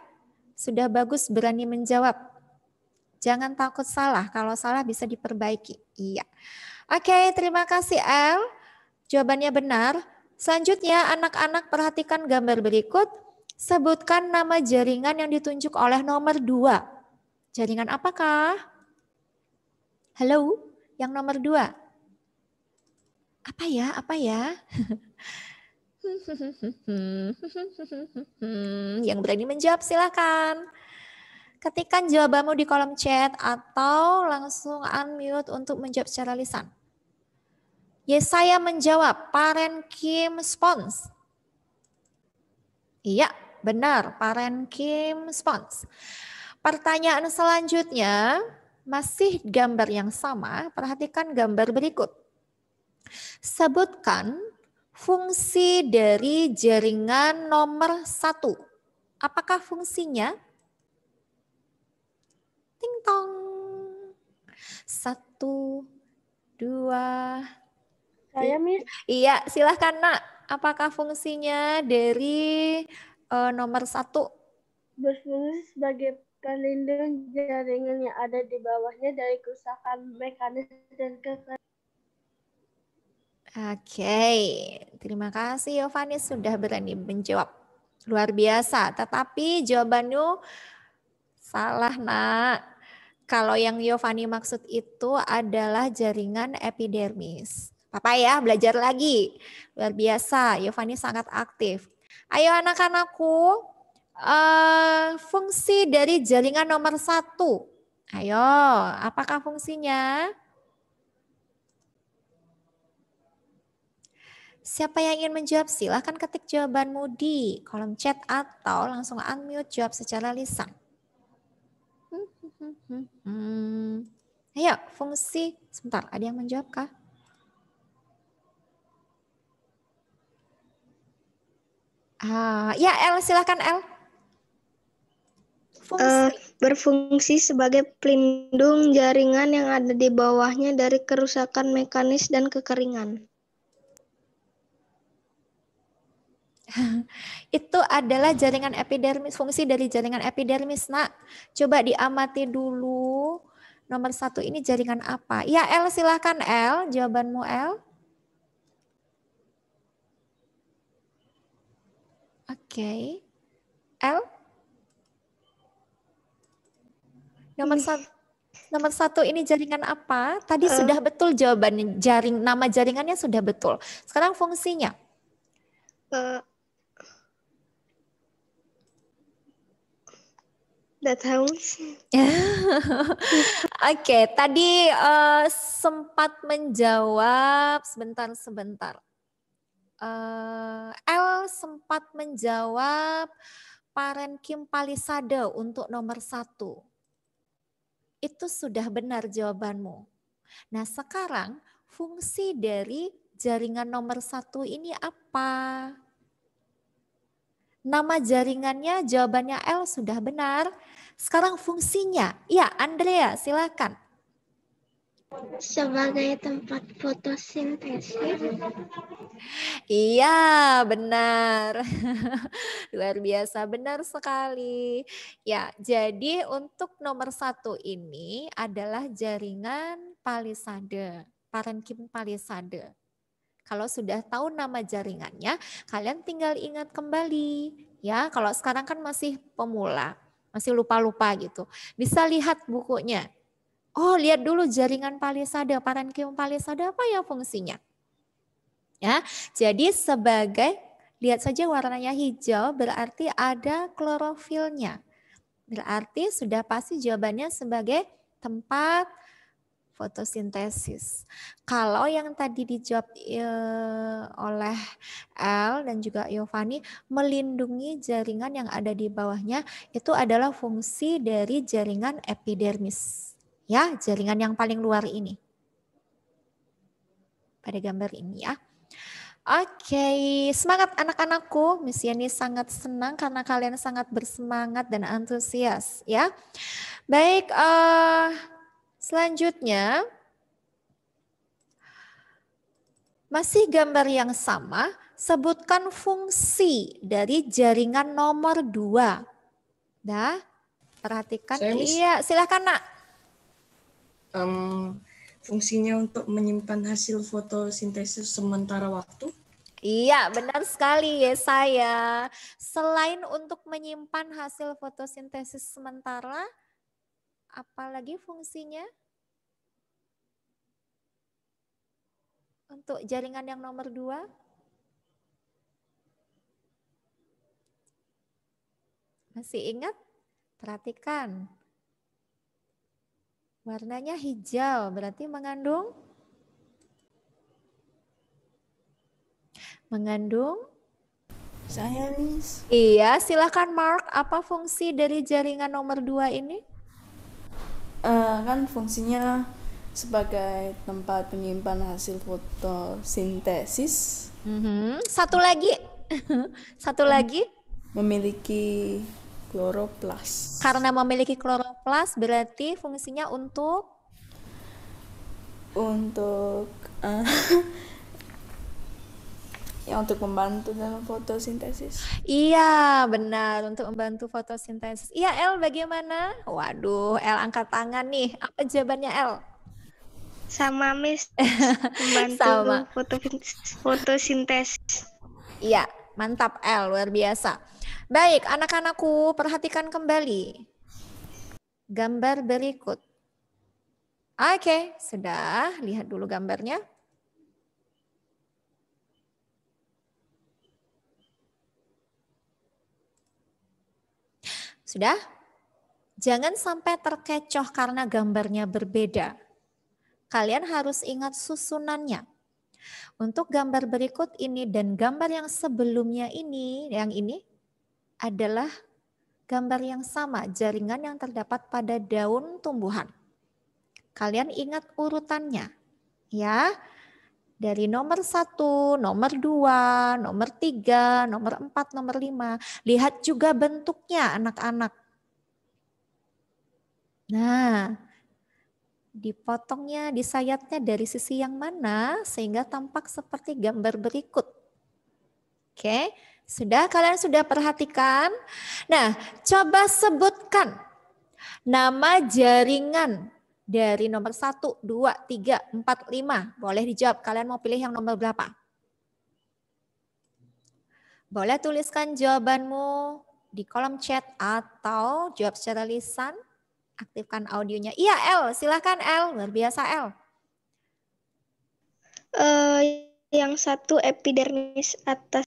Sudah bagus berani menjawab. Jangan takut salah. Kalau salah bisa diperbaiki. Iya. Oke, terima kasih L. Jawabannya benar. Selanjutnya anak-anak perhatikan gambar berikut. Sebutkan nama jaringan yang ditunjuk oleh nomor 2. Jaringan apakah? Halo, yang nomor 2. Apa ya? Apa ya? Yang berani menjawab silakan. Ketikkan jawabanmu di kolom chat atau langsung unmute untuk menjawab secara lisan. Yesaya menjawab parenkim spons. Iya, benar, parenkim spons. Pertanyaan selanjutnya masih gambar yang sama. Perhatikan gambar berikut. Sebutkan fungsi dari jaringan nomor 1. Apakah fungsinya? Ting tong. 1, 2. Saya, Miss. Iya, silahkan nak. Apakah fungsinya dari nomor 1? Berfungsi sebagai pelindung jaringan yang ada di bawahnya dari kerusakan mekanis dan kekerasan. Oke, terima kasih Yovani sudah berani menjawab. Luar biasa, tetapi jawabannya salah nak. Kalau yang Yovani maksud itu adalah jaringan epidermis. Papa ya, belajar lagi. Luar biasa, Yovani sangat aktif. Ayo anak-anakku, fungsi dari jaringan nomor 1. Ayo, apakah fungsinya? Siapa yang ingin menjawab? Silahkan ketik jawabanmu di kolom chat atau langsung unmute jawab secara lisan. Ayo, fungsi. Sebentar, ada yang menjawab kah? Ya, El, silahkan El. Berfungsi sebagai pelindung jaringan yang ada di bawahnya dari kerusakan mekanis dan kekeringan. Itu adalah jaringan epidermis, fungsi dari jaringan epidermis, nak. Coba diamati dulu. Nomor 1 ini jaringan apa? Ya, El, silahkan El. Jawabanmu El. Oke. El? Nomor 1 ini jaringan apa? Tadi sudah betul jawabannya. Nama jaringannya sudah betul. Sekarang fungsinya. Oke, tadi sempat menjawab sebentar. L sempat menjawab parenkim palisade untuk nomor 1. Itu sudah benar jawabanmu. Nah, sekarang fungsi dari jaringan nomor 1 ini apa? Nama jaringannya jawabannya L sudah benar. Sekarang fungsinya. Ya, Andrea, silakan. Sebagai tempat fotosintesis. Iya, benar. Luar biasa, benar sekali. Ya, jadi untuk nomor 1 ini adalah jaringan palisade, parenkim palisade. Kalau sudah tahu nama jaringannya, kalian tinggal ingat kembali. Ya, kalau sekarang kan masih pemula, masih lupa-lupa gitu. Bisa lihat bukunya. Oh, lihat dulu jaringan palisade, parenkim palisade apa ya fungsinya? Ya, jadi sebagai, lihat saja warnanya hijau berarti ada klorofilnya. Berarti sudah pasti jawabannya sebagai tempat fotosintesis. Kalau yang tadi dijawab oleh L dan juga Yovani, melindungi jaringan yang ada di bawahnya, itu adalah fungsi dari jaringan epidermis. Ya, jaringan yang paling luar ini. Pada gambar ini ya. Oke, semangat anak-anakku. Miss Yani sangat senang karena kalian sangat bersemangat dan antusias ya. Baik, selanjutnya masih gambar yang sama, sebutkan fungsi dari jaringan nomor 2. Dah, perhatikan. Saya, Miss. Iya, silakan Nak. Fungsinya untuk menyimpan hasil fotosintesis sementara waktu. Iya, benar sekali ya saya. Selain untuk menyimpan hasil fotosintesis sementara, apalagi fungsinya? Untuk jaringan yang nomor 2? Masih ingat? Perhatikan. Warnanya hijau, berarti mengandung Saya, Miss. Iya, silakan Mark. Apa fungsi dari jaringan nomor 2 ini? Kan fungsinya sebagai tempat penyimpan hasil fotosintesis. Satu lagi. Satu lagi. Memiliki kloroplas. Karena memiliki kloroplas berarti fungsinya untuk ya untuk membantu dalam fotosintesis. Iya, benar, untuk membantu fotosintesis. Iya, El bagaimana? Waduh, El angkat tangan nih. Apa jawabannya El? Sama, Miss. Membantu Sama. fotosintesis. Iya, mantap El, luar biasa. Baik, anak-anakku, perhatikan kembali gambar berikut. Oke, sudah lihat dulu gambarnya. Sudah? Jangan sampai terkecoh karena gambarnya berbeda. Kalian harus ingat susunannya. Untuk gambar berikut ini dan gambar yang sebelumnya ini, yang ini adalah gambar yang sama, jaringan yang terdapat pada daun tumbuhan. Kalian ingat urutannya, ya. Dari nomor 1, nomor 2, nomor 3, nomor 4, nomor 5. Lihat juga bentuknya anak-anak. Nah, dipotongnya, disayatnya dari sisi yang mana sehingga tampak seperti gambar berikut. Oke, kalian sudah perhatikan? Nah, coba sebutkan nama jaringan dari nomor 1, 2, 3, 4, 5. Boleh dijawab, kalian mau pilih yang nomor berapa? Boleh tuliskan jawabanmu di kolom chat atau jawab secara lisan. Aktifkan audionya. Iya, El, silahkan El. Luar biasa, El. Yang 1 epidermis atas.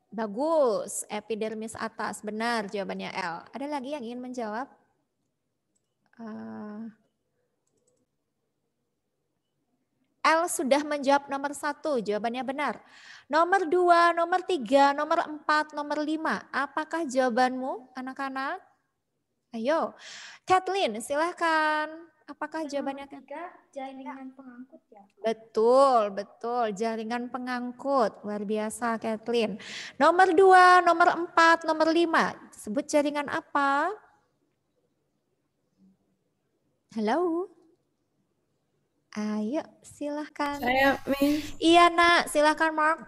Bagus, epidermis atas. Benar jawabannya El. Ada lagi yang ingin menjawab? L sudah menjawab nomor 1, jawabannya benar. Nomor 2, nomor 3, nomor 4, nomor 5. Apakah jawabanmu anak-anak? Ayo, Kathleen silahkan. Apakah jawabannya? Nomor 3, jaringan pengangkut ya. Betul, betul. Jaringan pengangkut. Luar biasa Kathleen. Nomor 2, nomor 4, nomor 5. Sebut jaringan apa? Halo? Ayo, silahkan. Saya, Miss. Iya, Nak. Silahkan, Mark.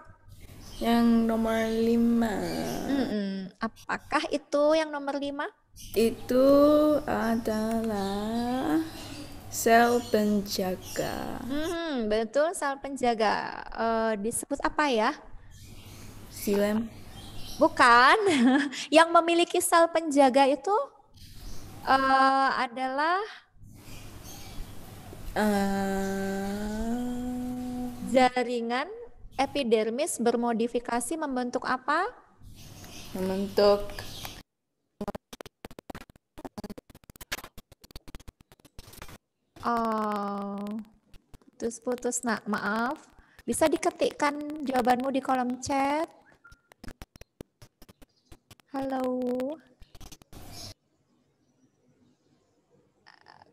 Yang nomor 5. Apakah itu yang nomor 5? Itu adalah sel penjaga. Betul, sel penjaga. Disebut apa ya? Xilem. Bukan. Yang memiliki sel penjaga itu adalah jaringan epidermis bermodifikasi membentuk apa? Membentuk putus-putus, Nak. Maaf. Bisa diketikkan jawabanmu di kolom chat. Halo.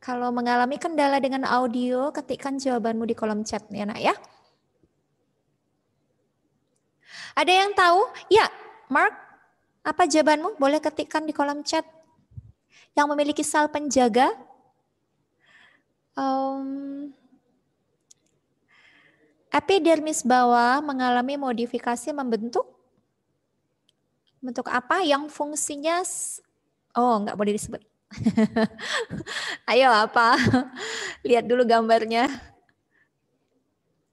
Kalau mengalami kendala dengan audio, ketikkan jawabanmu di kolom chat ya, Nak ya. Ada yang tahu? Ya, Mark, apa jawabanmu? Boleh ketikkan di kolom chat. Yang memiliki sel penjaga. Epidermis bawah mengalami modifikasi membentuk apa yang fungsinya nggak boleh disebut. Ayo apa? Lihat dulu gambarnya.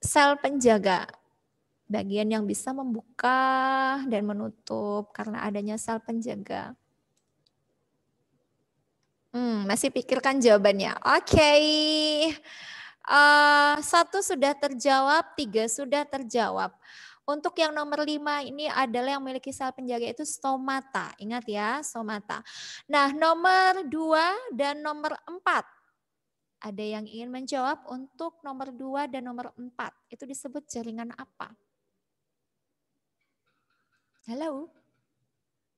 Sel penjaga. Bagian yang bisa membuka dan menutup karena adanya sel penjaga. Masih pikirkan jawabannya. Oke. 1 sudah terjawab, 3 sudah terjawab. Untuk yang nomor 5 ini adalah yang memiliki sel penjaga itu stomata. Ingat ya, stomata. Nah, nomor 2 dan nomor 4. Ada yang ingin menjawab untuk nomor 2 dan nomor 4. Itu disebut jaringan apa? Halo?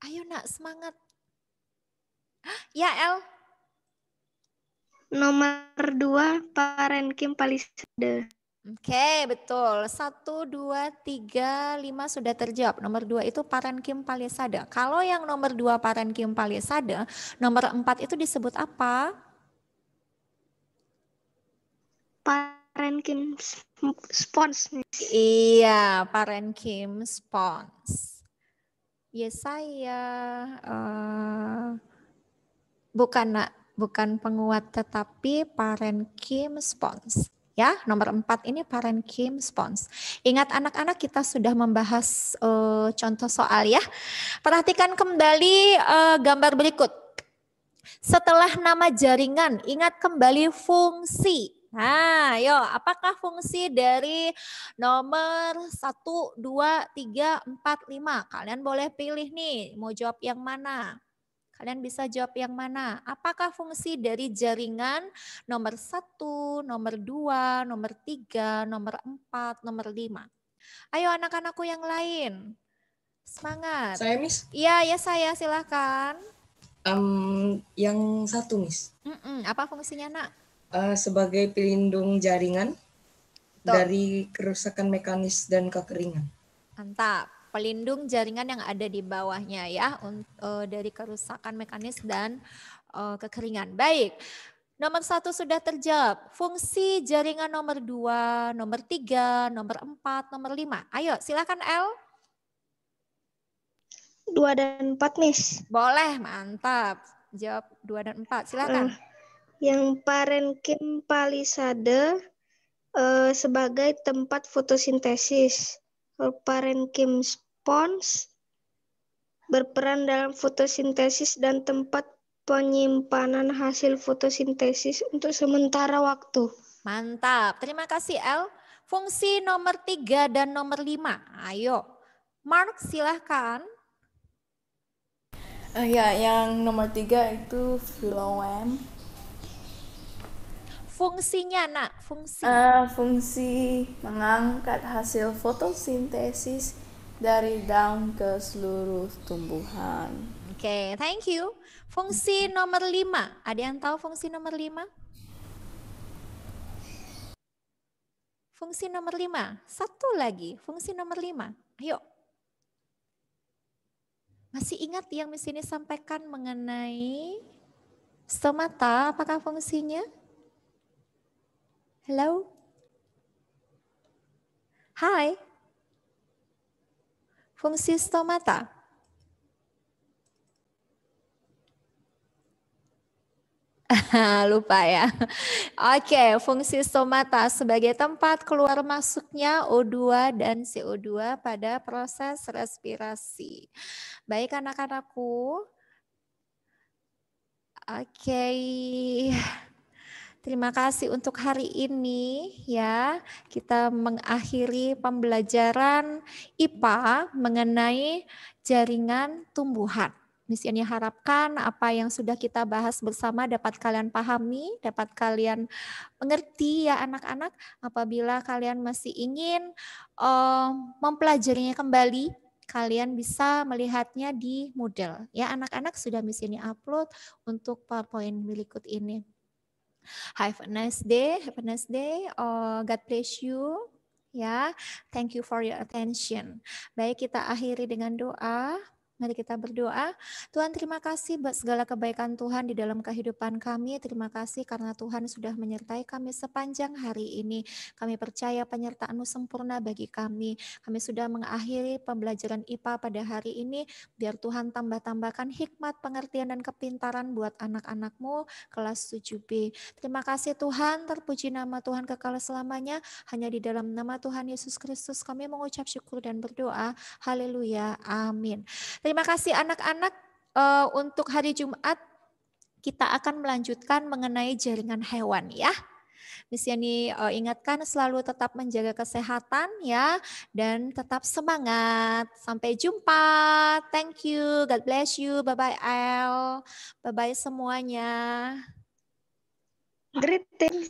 Ayo Nak, semangat. Ya, El. Nomor 2, parenkim palisade. Oke, betul. 1, 2, 3, 5 sudah terjawab. Nomor 2 itu parenkim palisade. Kalau yang nomor 2 parenkim palisade, nomor 4 itu disebut apa? Parenkim spons. Iya, parenkim spons. Ya saya bukan Nak, bukan penguat tetapi parenkim spons. Ya, nomor 4 ini parenkim spons. Ingat anak-anak kita sudah membahas contoh soal ya. Perhatikan kembali gambar berikut. Setelah nama jaringan, ingat kembali fungsi. Nah, yo, apakah fungsi dari nomor 1, 2, 3, 4, 5? Kalian boleh pilih nih, mau jawab yang mana? Kalian bisa jawab yang mana? Apakah fungsi dari jaringan nomor 1, nomor 2, nomor 3, nomor 4, nomor 5? Ayo anak-anakku yang lain. Semangat. Saya, Miss. Iya, ya saya, silakan. Yang 1, Miss. Apa fungsinya, Nak? Sebagai pelindung jaringan dari kerusakan mekanis dan kekeringan. Mantap. Pelindung jaringan yang ada di bawahnya ya, dari kerusakan mekanis dan kekeringan. Baik, nomor 1 sudah terjawab. Fungsi jaringan nomor 2, nomor 3, nomor 4, nomor 5. Ayo silakan El. 2 dan 4, Miss. Boleh, mantap. Jawab 2 dan 4, silakan. Yang parenkim palisade sebagai tempat fotosintesis. Parenkim spons berperan dalam fotosintesis dan tempat penyimpanan hasil fotosintesis untuk sementara waktu. Mantap, terima kasih El. Fungsi nomor 3 dan nomor 5. Ayo, Mark silahkan. Ya, yang nomor 3 itu filoem. Fungsinya, nak, fungsi. Fungsi mengangkat hasil fotosintesis dari daun ke seluruh tumbuhan. Oke, thank you. Fungsi nomor 5. Ada yang tahu fungsi nomor 5? Fungsi nomor 5. Satu lagi, fungsi nomor 5. Ayo. Masih ingat yang Miss ini sampaikan mengenai stomata? Apakah fungsinya? Hello? Hai. Fungsi stomata. Lupa ya. Oke, fungsi stomata sebagai tempat keluar masuknya O2 dan CO2 pada proses respirasi. Baik anak-anakku. Oke. Terima kasih untuk hari ini ya. Kita mengakhiri pembelajaran IPA mengenai jaringan tumbuhan. Miss Yani harapkan apa yang sudah kita bahas bersama dapat kalian pahami, dapat kalian mengerti ya anak-anak. Apabila kalian masih ingin mempelajarinya kembali, kalian bisa melihatnya di Moodle. Ya anak-anak, sudah Miss Yani upload untuk PowerPoint berikut ini. Have a nice day. God bless you. Ya, thank you for your attention. Baik, kita akhiri dengan doa. Mari kita berdoa. Tuhan, terima kasih buat segala kebaikan Tuhan di dalam kehidupan kami. Terima kasih karena Tuhan sudah menyertai kami sepanjang hari ini. Kami percaya penyertaan-Mu sempurna bagi kami. Kami sudah mengakhiri pembelajaran IPA pada hari ini. Biar Tuhan tambah-tambahkan hikmat, pengertian, dan kepintaran buat anak-anak-Mu kelas 7B. Terima kasih Tuhan, terpuji nama Tuhan kekal selamanya. Hanya di dalam nama Tuhan Yesus Kristus kami mengucap syukur dan berdoa. Haleluya, amin. Terima kasih anak-anak. Untuk hari Jumat kita akan melanjutkan mengenai jaringan hewan ya. Miss Yani ingatkan selalu tetap menjaga kesehatan ya, dan tetap semangat. Sampai jumpa. Thank you. God bless you. Bye-bye El. Bye-bye semuanya. Greetings.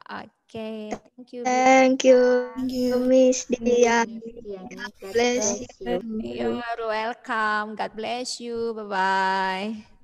Oke, thank you. Thank you, Miss Dia. God bless you. You're welcome. God bless you. Bye-bye.